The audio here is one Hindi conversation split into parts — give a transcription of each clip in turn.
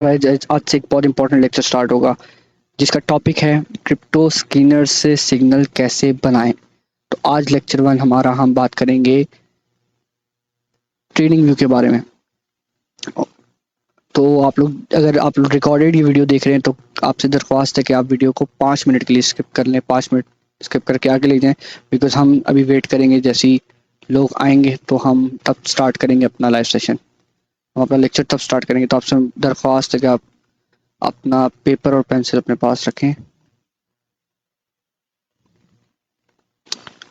आज आज से एक बहुत इंपॉर्टेंट लेक्चर स्टार्ट होगा जिसका टॉपिक है क्रिप्टो स्किनर से सिग्नल कैसे बनाएं। तो आज लेक्चर वन हमारा हम बात करेंगे ट्रेडिंग व्यू के बारे में। तो अगर आप लोग रिकॉर्डेड ये वीडियो देख रहे हैं तो आपसे दरख्वास्त है कि आप वीडियो को 5 मिनट के लिए स्किप कर लें, 5 मिनट स्किप करके आगे ले जाएं, बिकॉज हम अभी वेट करेंगे जैसे ही लोग आएंगे तो हम तब स्टार्ट करेंगे अपना लाइव सेशन, हम अपना लेक्चर तब स्टार्ट करेंगे। तो आपसे दरख्वास्त है कि आप अपना पेपर और पेंसिल अपने पास रखें।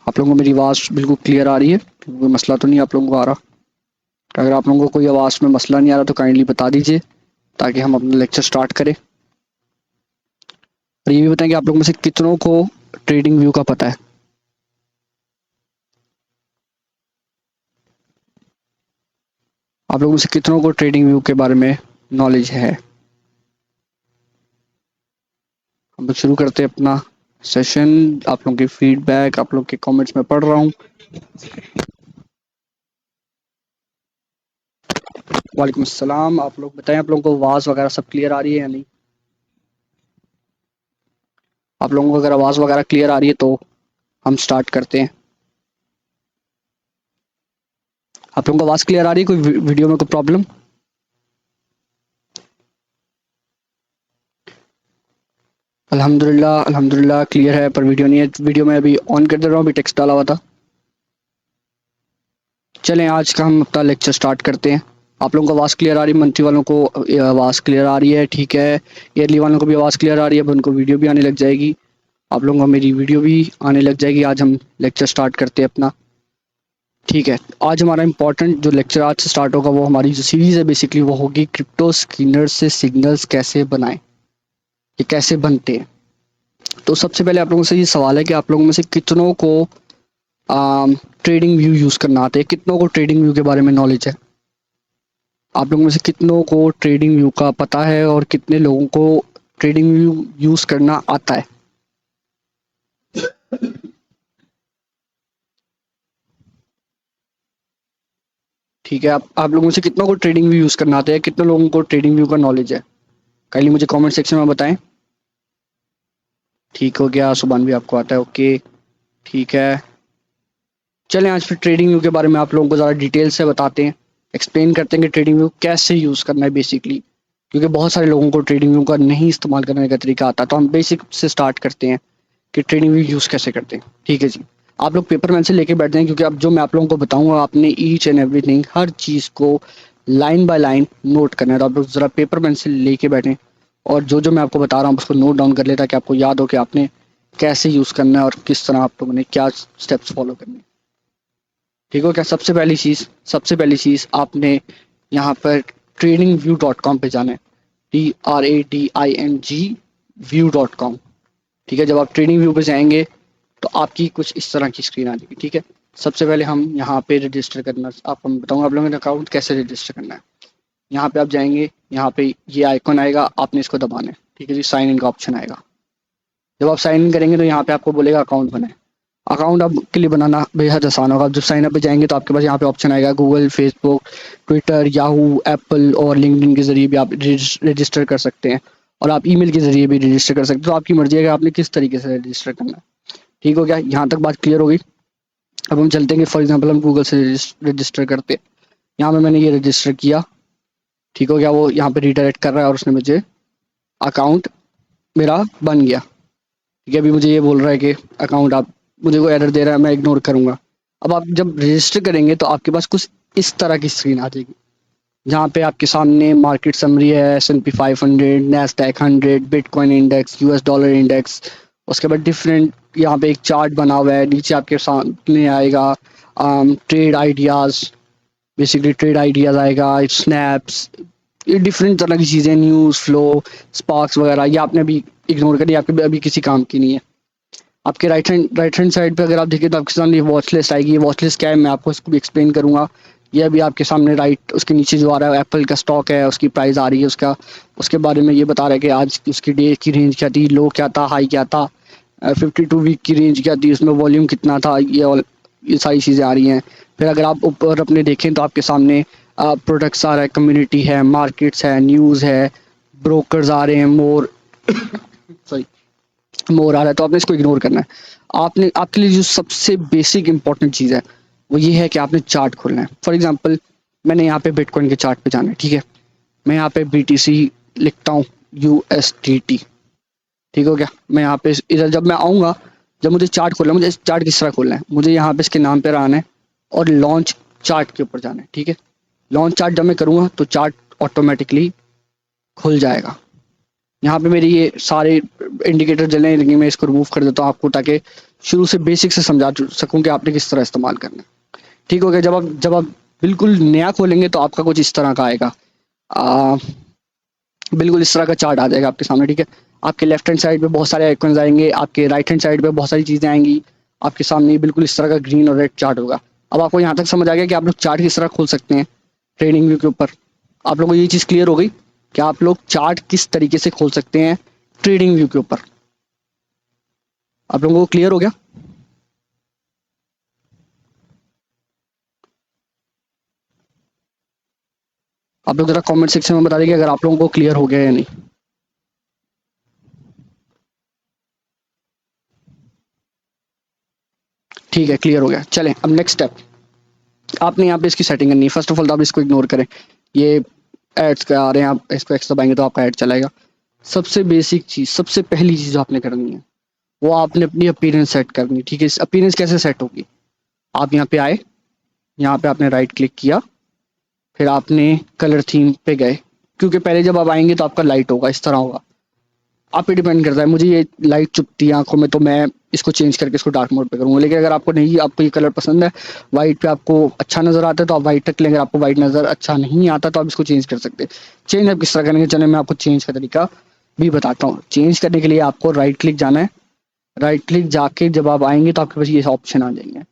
आप लोगों को मेरी आवाज़ बिल्कुल क्लियर आ रही है? कोई मसला तो नहीं आप लोगों को आ रहा? अगर आप लोगों को कोई आवाज़ में मसला नहीं आ रहा तो काइंडली बता दीजिए ताकि हम अपना लेक्चर स्टार्ट करें। और ये भी बताएं कि आप लोगों में से कितनों को ट्रेडिंग व्यू का पता है। आप लोगों में से कितनों को ट्रेडिंग व्यू के बारे में नॉलेज है? हम लोग शुरू करते हैं अपना सेशन। आप लोगों के फीडबैक, आप लोगों के कमेंट्स में पढ़ रहा हूँ। वालेकुम अस्सलाम। आप लोग बताएं आप लोगों को आवाज़ वगैरह सब क्लियर आ रही है या नहीं? आप लोगों को अगर आवाज़ वगैरह क्लियर आ रही है तो हम स्टार्ट करते हैं। आप लोगों को आवाज़ क्लियर आ रही है? कोई वीडियो में कोई प्रॉब्लम? अल्हम्दुलिल्लाह अल्हम्दुलिल्लाह क्लियर है, पर वीडियो नहीं है। वीडियो में अभी ऑन कर दे रहा हूँ, अभी टेक्स्ट डाला हुआ था। चलें आज का हम अपना लेक्चर स्टार्ट करते हैं। आप लोगों को आवाज़ क्लियर आ रही है? मंथली वालों को आवाज़ क्लियर आ रही है, ठीक है। ईयरली वालों को भी आवाज़ क्लियर आ रही है, अब उनको वीडियो भी आने लग जाएगी। आप लोगों को मेरी वीडियो भी आने लग जाएगी। आज हम लेक्चर स्टार्ट करते हैं अपना, ठीक है। आज हमारा इंपॉर्टेंट जो लेक्चर आज से स्टार्ट होगा वो हमारी जो सीरीज़ है बेसिकली वो होगी क्रिप्टो स्किनर से सिग्नल्स कैसे बनाएं, ये कैसे बनते हैं। तो सबसे पहले आप लोगों से ये सवाल है कि आप लोगों में से कितनों को ट्रेडिंग व्यू यूज़ करना आता है? कितनों को ट्रेडिंग व्यू के बारे में नॉलेज है? आप लोगों में से कितनों को ट्रेडिंग व्यू का पता है और कितने लोगों को ट्रेडिंग व्यू यूज़ करना आता है? ठीक है, आप लोगों में से कितनों को ट्रेडिंग व्यू यूज़ करना आता है? कितने लोगों को ट्रेडिंग व्यू का नॉलेज है? काइंडली मुझे कमेंट सेक्शन में बताएं। ठीक हो गया, सुभान भी आपको आता है, ओके ठीक है। चलें आज फिर ट्रेडिंग व्यू के बारे में आप लोगों को ज़्यादा डिटेल से बताते हैं, एक्सप्लेन करते हैं कि ट्रेडिंग व्यू कैसे यूज़ करना है बेसिकली, क्योंकि बहुत सारे लोगों को ट्रेडिंग व्यू का नहीं इस्तेमाल करने का तरीका आता है। तो हम बेसिक से स्टार्ट करते हैं कि ट्रेडिंग व्यू यूज़ कैसे करते हैं, ठीक है जी। आप लोग पेपर पेंसिल लेके बैठ जाएं, क्योंकि अब जो मैं आप लोगों को बताऊंगा आपने ईच एंड एवरीथिंग हर चीज़ को लाइन बाय लाइन नोट करना है। तो आप लोग ज़रा पेपर पेंसिल लेके बैठें और जो जो मैं आपको बता रहा हूँ उसको नोट डाउन कर ले, ताकि आपको याद हो कि आपने कैसे यूज़ करना है और किस तरह आप लोगों ने क्या स्टेप्स फॉलो करने हैं। ठीक हो क्या? सबसे पहली चीज़ आपने यहाँ पर tradingview.com पे जाना है, TRADING view.com। ठीक है, जब आप ट्रेडिंग व्यू पे जाएंगे तो आपकी कुछ इस तरह की स्क्रीन आ जाएगी। ठीक है, सबसे पहले हम यहाँ पे रजिस्टर करना, आपको मैं बताऊँगा आप लोगों ने अकाउंट कैसे रजिस्टर करना है। यहाँ पे आप जाएंगे, यहाँ पे ये आइकन आएगा, आपने इसको दबाना है। ठीक है जी, साइन इन का ऑप्शन आएगा। जब आप साइन इन करेंगे तो यहाँ पे आपको बोलेगा अकाउंट बनाए। अकाउंट आप के लिए बनाना बेहद आसान होगा। आप जब साइन अप पे जाएंगे तो आपके पास यहाँ पे ऑप्शन आएगा Google, Facebook, Twitter, Yahoo, Apple और लिंक्डइन के जरिए भी आप रजिस्टर कर सकते हैं, और आप ईमेल के जरिए भी रजिस्टर कर सकते हैं। तो आपकी मर्जी है कि आपने किस तरीके से रजिस्टर करना है। ठीक हो गया, यहाँ तक बात क्लियर हो गई। अब हम चलते हैं कि फॉर एग्जाम्पल हम गूगल से रजिस्टर करते हैं। यहाँ पे मैंने ये रजिस्टर किया, ठीक हो गया। वो यहाँ पे रिडायरेक्ट कर रहा है और उसने मुझे अकाउंट मेरा बन गया। ठीक है, अभी मुझे ये बोल रहा है कि अकाउंट, आप मुझे को एरर दे रहा है, मैं इग्नोर करूंगा। अब आप जब रजिस्टर करेंगे तो आपके पास कुछ इस तरह की स्क्रीन आ जाएगी, जहाँ पे आपके सामने मार्केट समरी है, S&P 500, Nasdaq 100, bitcoin index, US dollar index. उसके बाद डिफरेंट यहाँ पे एक चार्ट बना हुआ है, नीचे आपके सामने आएगा trade ideas, basically trade ideas आएगा, स्नैप्स, ये डिफरेंट तरह की चीज़ें, न्यूज़ फ्लो, स्पार्क्स वगैरह। ये आपने अभी इग्नोर करिए, आपके अभी किसी काम की नहीं है। आपके राइट हैंड साइड पे अगर आप देखिए तो आपके सामने ये वॉच लिस्ट आएगी। ये वॉच लिस्ट क्या है मैं आपको इसको भी एक्सप्लेन करूंगा। ये अभी आपके सामने राइट उसके नीचे जो आ रहा है एप्पल का स्टॉक है, उसकी प्राइस आ रही है, उसका उसके बारे में ये बता रहा है कि आज उसकी डे की रेंज क्या थी, लो क्या था, हाई क्या था, 52 वीक की रेंज क्या थी, उसमें वॉल्यूम कितना था, ये सारी चीज़ें आ रही हैं। फिर अगर आप ऊपर अपने देखें तो आपके सामने प्रोडक्ट्स आ रहा है, कम्युनिटी है, मार्केट्स है, न्यूज़ है, ब्रोकर्स आ रहे हैं, मोर सॉरी मोर आ रहा है, तो आपने इसको इग्नोर करना है। आपने आपके लिए जो सबसे बेसिक इंपॉर्टेंट चीज़ है वो ये है कि आपने चार्ट खोलना है। फॉर एग्जांपल मैंने यहाँ पे बिटकॉइन के चार्ट पे जाना है, ठीक है, मैं यहाँ पे BTC लिखता हूँ, USDT, ठीक हो गया। मैं यहाँ पे इधर जब मैं आऊँगा, जब मुझे चार्ट खोलना है, मुझे चार्ट किस तरह खोलना है, मुझे यहाँ पे इसके नाम पे आना है और लॉन्च चार्ट के ऊपर जाना है, ठीक है। लॉन्च चार्ट जब मैं करूँगा तो चार्ट ऑटोमेटिकली खुल जाएगा। यहाँ पे मेरी ये सारे इंडिकेटर जलने लगे, मैं इसको रिमूव कर देता हूँ आपको, ताकि शुरू से बेसिक से समझा सकूँ कि आपने किस तरह इस्तेमाल करना है, ठीक हो गया। जब आप बिल्कुल नया खोलेंगे तो आपका कुछ इस तरह का आएगा, बिल्कुल इस तरह का चार्ट आ जाएगा आपके सामने, ठीक है। आपके लेफ्ट हैंड साइड पे बहुत सारे आइकन्स आएंगे, आपके राइट हैंड साइड पे बहुत सारी चीज़ें आएंगी, आपके सामने बिल्कुल इस तरह का ग्रीन और रेड चार्ट होगा। अब आपको यहाँ तक समझ आ गया कि आप लोग चार्ट किस तरह खोल सकते हैं ट्रेडिंग व्यू के ऊपर। आप लोगों को ये चीज़ क्लियर हो गई कि आप लोग चार्ट किस तरीके से खोल सकते हैं ट्रेडिंग व्यू के ऊपर। आप लोगों को क्लियर हो गया? आप लोग जरा कमेंट सेक्शन में बता दीजिए अगर आप लोगों को क्लियर हो गया या नहीं। ठीक है, क्लियर हो गया। चलें अब नेक्स्ट स्टेप, आपने यहाँ पे इसकी सेटिंग करनी है। फर्स्ट ऑफ ऑल तो आप इसको इग्नोर करें, ये एड्स का आ रहे हैं, आप इसको एक्स दबाएंगे तो आपका ऐड चलाएगा। सबसे बेसिक चीज़, सबसे पहली चीज़ जो आपने करनी है वो आपने अपनी अपीयरेंस सेट करनी है, ठीक है। इस अपीयरेंस कैसे सेट होगी, आप यहाँ पे आए, यहाँ पे आपने राइट क्लिक किया, फिर आपने कलर थीम पे गए, क्योंकि पहले जब आप आएंगे तो आपका लाइट होगा इस तरह होगा, आप पे डिपेंड करता है। मुझे ये लाइट चुभती है आंखों में तो मैं इसको चेंज करके इसको डार्क मोड पे करूंगा, लेकिन अगर आपको नहीं, आपको ये कलर पसंद है, वाइट पे आपको अच्छा नजर आता है तो आप वाइट तक लेंगे, अगर आपको वाइट नजर अच्छा नहीं आता तो आप इसको चेंज कर सकते हैं। चेंज आप किस तरह करेंगे, चले मैं आपको चेंज का तरीका भी बताता हूँ। चेंज करने के लिए आपको राइट क्लिक जाना है, राइट क्लिक जाके जब आप आएंगे तो आपके पास ये ऑप्शन आ जाएंगे।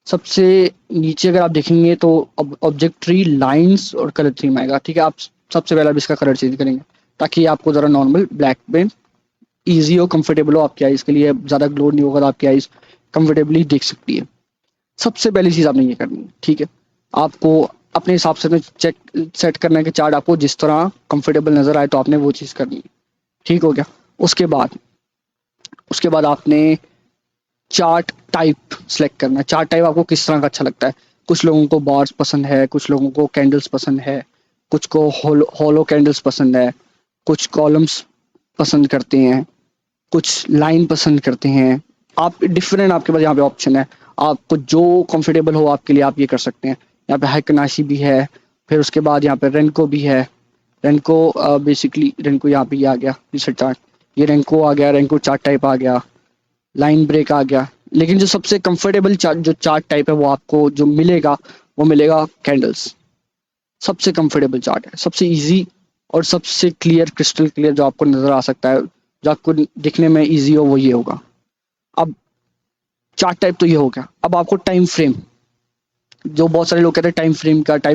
सबसे नीचे अगर आप देखेंगे तो ऑब्जेक्ट ट्री, लाइंस और कलर थीम आएगा, ठीक है। आप सबसे पहले आप इसका कलर चेंज करेंगे ताकि आपको ज़रा नॉर्मल ब्लैक में ईजी हो, कंफर्टेबल हो आपकी आइज़ के लिए, ज़्यादा ग्लो नहीं होगा तो आपकी आइज़ कंफर्टेबली देख सकती है। सबसे पहली चीज़ आपने ये करनी है, ठीक है। आपको अपने हिसाब से चेक सेट करना है कि चार्ट आपको जिस तरह कंफर्टेबल नज़र आए तो आपने वो चीज़ करनी है, ठीक हो गया। उसके बाद आपने चार्ट टाइप सेलेक्ट करना है। चार्ट टाइप आपको किस तरह का अच्छा लगता है, कुछ लोगों को बार्स पसंद है, कुछ लोगों को कैंडल्स पसंद है, कुछ को हॉलो कैंडल्स पसंद है, कुछ कॉलम्स पसंद करते हैं, कुछ लाइन पसंद करते हैं। आप डिफरेंट, आपके पास यहाँ पे ऑप्शन है, आपको जो कंफर्टेबल हो आपके लिए आप ये कर सकते हैं। यहाँ पे हाइकनाशी भी है, फिर उसके बाद यहाँ पे रेनको भी है। रेनको बेसिकली रेनको यहाँ पे ये आ गया रिसर्च चार्ट, ये रेनको आ गया, रेनको चार्ट टाइप आ गया, लाइन ब्रेक आ गया। लेकिन जो सबसे कंफर्टेबल चार्ट जो चार्ट टाइप है वो आपको जो मिलेगा वो मिलेगा कैंडल्स। सबसे कंफर्टेबल चार्ट है, सबसे इजी और सबसे क्लियर, क्रिस्टल क्लियर जो आपको नजर आ सकता है, जो आपको दिखने में इजी हो, वो ये होगा। अब चार्ट टाइप तो ये हो गया। अब आपको टाइम फ्रेम, जो बहुत सारे लोग कहते हैं टाइम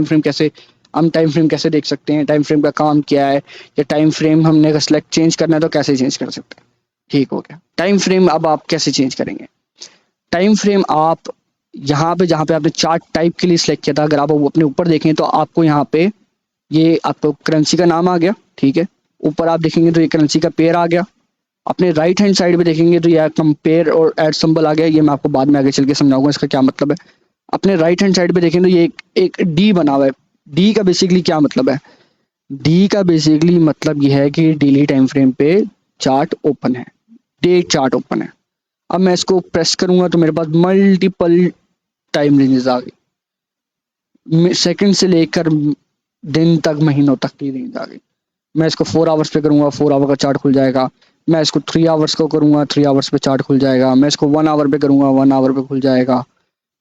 फ्रेम कैसे, हम टाइम फ्रेम कैसे देख सकते हैं, टाइम फ्रेम का काम क्या है, या टाइम फ्रेम हमने अगर सेलेक्ट चेंज करना है तो कैसे चेंज कर सकते हैं, ठीक हो गया। टाइम फ्रेम अब आप कैसे चेंज करेंगे, टाइम फ्रेम आप यहाँ पे जहाँ पे आपने चार्ट टाइप के लिए सिलेक्ट किया था, अगर आप वो अपने ऊपर देखें तो आपको यहाँ पे ये आपको करेंसी का नाम आ गया, ठीक है। ऊपर आप देखेंगे तो ये करेंसी का पेयर आ गया। अपने राइट हैंड साइड पे देखेंगे तो ये कंपेयर और ऐड सिंबल आ गया, ये मैं आपको बाद में आगे चल के समझाऊंगा इसका क्या मतलब है। अपने राइट हैंड साइड पे देखें तो ये एक डी बना हुआ है। डी का बेसिकली क्या मतलब है, डी का बेसिकली मतलब ये है कि डेली टाइम फ्रेम पे चार्ट ओपन है, डे चार्ट ओपन है। अब मैं इसको प्रेस करूंगा तो मेरे पास मल्टीपल टाइम रेंजेस आ गई, सेकंड से लेकर दिन तक, महीनों तक की रेंज आ गई। मैं इसको 4 आवर्स पे करूंगा, 4 आवर का चार्ट खुल जाएगा। मैं इसको 3 आवर्स को करूंगा, 3 आवर्स पे चार्ट खुल जाएगा। मैं इसको 1 आवर पे करूंगा, 1 आवर पे खुल जाएगा।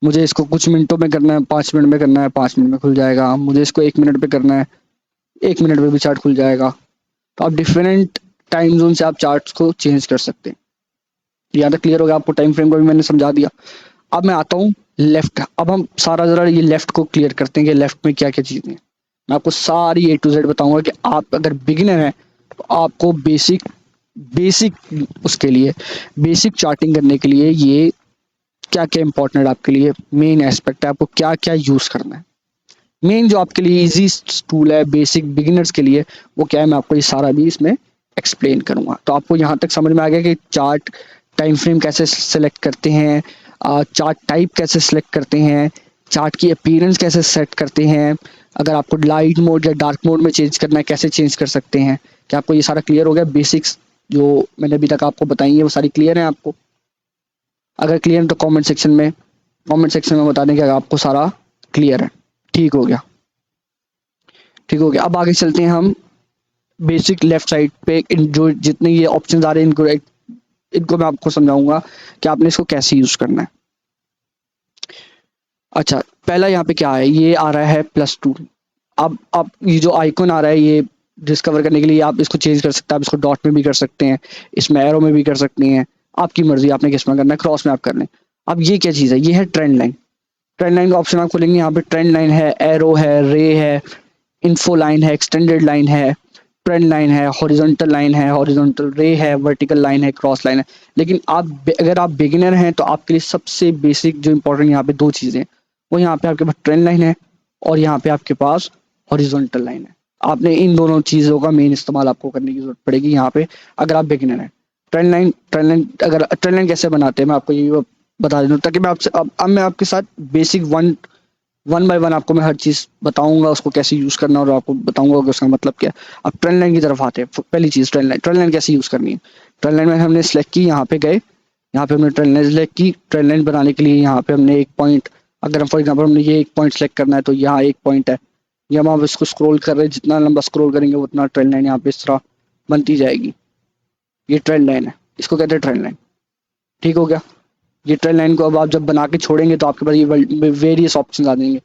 मुझे इसको कुछ मिनटों में करना है, 5 मिनट में करना है, 5 मिनट में खुल जाएगा। मुझे इसको 1 मिनट पे करना है, 1 मिनट में भी चार्ट खुल जाएगा। तो आप डिफरेंट टाइम जोन से आप चार्ट्स को चेंज कर सकते हैं। यहाँ तक क्लियर हो गया, आपको टाइम फ्रेम को भी मैंने समझा दिया। अब मैं आता हूँ लेफ्ट। अब हम सारा जरा ये लेफ्ट को क्लियर करते हैं कि लेफ्ट में क्या क्या चीज़ें हैं। मैं आपको सारी A to Z बताऊंगा कि आप अगर बिगिनर हैं तो आपको बेसिक उसके लिए बेसिक चार्टिंग करने के लिए ये क्या क्या इंपॉर्टेंट आपके लिए मेन एस्पेक्ट है, आपको क्या क्या यूज करना है। मेन जो आपके लिए इजी टूल है बेसिक बिगिनर्स के लिए, वो क्या है, मैं आपको ये सारा भी इसमें एक्सप्लेन करूंगा। तो आपको यहाँ तक समझ में आ गया कि चार्ट टाइम फ्रेम कैसे सेलेक्ट करते हैं, चार्ट टाइप कैसे सेलेक्ट करते हैं, चार्ट की अपीयरेंस कैसे सेट करते हैं, अगर आपको लाइट मोड या डार्क मोड में चेंज करना है कैसे चेंज कर सकते हैं। क्या आपको ये सारा क्लियर हो गया? बेसिक्स जो मैंने अभी तक आपको बताई है वो सारी क्लियर है आपको? अगर क्लियर है तो कमेंट सेक्शन में बता दें कि आपको सारा क्लियर है। ठीक हो गया, ठीक हो गया। अब आगे चलते हैं हम बेसिक लेफ्ट साइड पे जो जितने ये ऑप्शंस आ रहे हैं इनको मैं आपको समझाऊंगा कि आपने इसको कैसे यूज करना है। अच्छा, पहला यहाँ पे क्या है, ये आ रहा है +2। अब आप ये जो आइकन आ रहा है ये डिस्कवर करने के लिए आप इसको चेंज कर सकते हैं, आप इसको डॉट में भी कर सकते हैं, इसमें एरो में भी कर सकते हैं, आपकी मर्जी, आपने किस में करना है, क्रॉस में आप कर लें। अब ये क्या चीज़ है, ये है ट्रेंड लाइन। ट्रेंड लाइन का ऑप्शन आप खोलेंगे, यहाँ पे ट्रेंड लाइन है, एरो है, रे है, इन्फो लाइन है, एक्सटेंडेड लाइन है, ट्रेंड लाइन है, हॉरिजॉन्टल लाइन है, हॉरिजॉन्टल रे है, वर्टिकल लाइन है, क्रॉस लाइन है। लेकिन आप अगर आप बिगिनर हैं तो आपके लिए सबसे बेसिक जो इंपॉर्टेंट यहाँ पे दो चीज़ें, वो यहाँ पे आपके पास ट्रेंड लाइन है और यहाँ पे आपके पास हॉरिजॉन्टल लाइन है। आपने इन दोनों चीज़ों का मेन इस्तेमाल आपको करने की जरूरत पड़ेगी यहाँ पे अगर आप बिगिनर हैं। ट्रेंड लाइन अगर ट्रेंड लाइन कैसे बनाते हैं मैं आपको ये बता देता हूँ, ताकि मैं आपसे अब मैं आपके साथ बेसिक वन बाय वन आपको मैं हर चीज़ बताऊंगा, उसको कैसे यूज़ करना और आपको बताऊंगा कि उसका मतलब क्या है। अब ट्रेंड लाइन की तरफ आते हैं। पहली चीज़ ट्रेंड लाइन कैसे यूज़ करनी है। ट्रेंड लाइन में हमने सेलेक्ट की, यहाँ पे गए, यहाँ पे हमने ट्रेंड लाइन सेलेक्ट की। ट्रेंड लाइन बनाने के लिए यहाँ पे हमने एक पॉइंट, अगर हम फॉर एग्जाम्पल हमने ये एक पॉइंट सेलेक्ट करना है तो यहाँ एक पॉइंट है, ये हम इसको स्क्रॉल कर रहे हैं, जितना लंबा स्क्रॉल करेंगे उतना ट्रेंड लाइन यहाँ पे इस तरह बनती जाएगी। ये ट्रेंड लाइन है, इसको कहते हैं ट्रेंड लाइन। ठीक हो गया। ये ट्रेंड लाइन को अब आप जब बना के छोड़ेंगे तो आपके पास ये वेरियस ऑप्शन आ जाएंगे।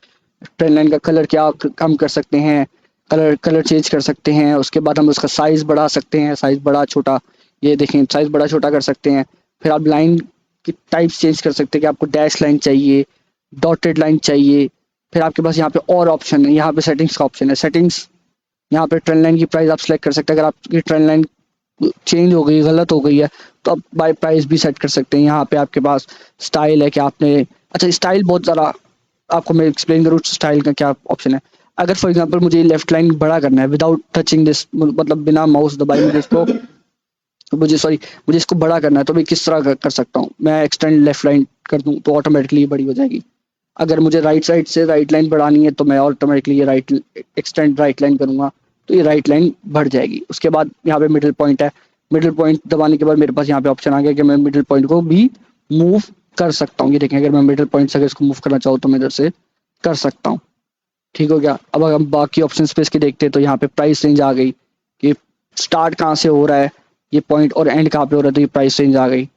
ट्रेंड लाइन का कलर क्या हम कर सकते हैं, कलर चेंज कर सकते हैं। उसके बाद हम उसका साइज बढ़ा सकते हैं, साइज बड़ा छोटा, ये देखें साइज बड़ा छोटा कर सकते हैं। फिर आप लाइन की टाइप चेंज कर सकते हैं कि आपको डैश लाइन चाहिए, डॉटेड लाइन चाहिए। फिर आपके पास यहाँ पे और ऑप्शन है, यहाँ पे सेटिंग्स का ऑप्शन है। सेटिंग्स यहाँ पे ट्रेंड लाइन की प्राइस आप सेलेक्ट कर सकते हैं। अगर आपकी ट्रेंड लाइन चेंज हो गई, गलत हो गई है, तो आप बाय प्राइस भी सेट कर सकते हैं। यहाँ पे आपके पास स्टाइल है कि आपने, अच्छा स्टाइल बहुत ज़रा आपको मैं एक्सप्लेन करूँ स्टाइल का क्या ऑप्शन है। अगर फॉर एग्जांपल मुझे लेफ्ट लाइन बड़ा करना है विदाउट टचिंग दिस, मतलब बिना माउस दबाए मुझे इसको बड़ा करना है, तो मैं किस तरह कर सकता हूँ। मैं एक्सटेंड लेफ्ट लाइन कर दूँ तो ऑटोमेटिकली बड़ी हो जाएगी। अगर मुझे राइट साइड से राइट लाइन बढ़ानी है तो मैं ऑटोमेटिकली ये एक्सटेंड राइट लाइन करूँगा तो ये राइट लाइन बढ़ जाएगी। उसके बाद यहाँ पे मिडिल पॉइंट है, मिडिल पॉइंट दबाने के बाद मेरे पास यहाँ पे ऑप्शन आ गया कि मैं मिडिल पॉइंट को भी मूव कर सकता हूँ। ये देखें, अगर मैं मिडिल पॉइंट से अगर इसको मूव करना चाहूँ तो मैं इधर से कर सकता हूँ। ठीक हो गया। अब अगर हम बाकी ऑप्शन पे इसके देखते हैं तो यहाँ पे प्राइस रेंज आ गई कि स्टार्ट कहाँ से हो रहा है ये पॉइंट और एंड कहाँ पे हो रहा है, तो ये प्राइस रेंज आ गई,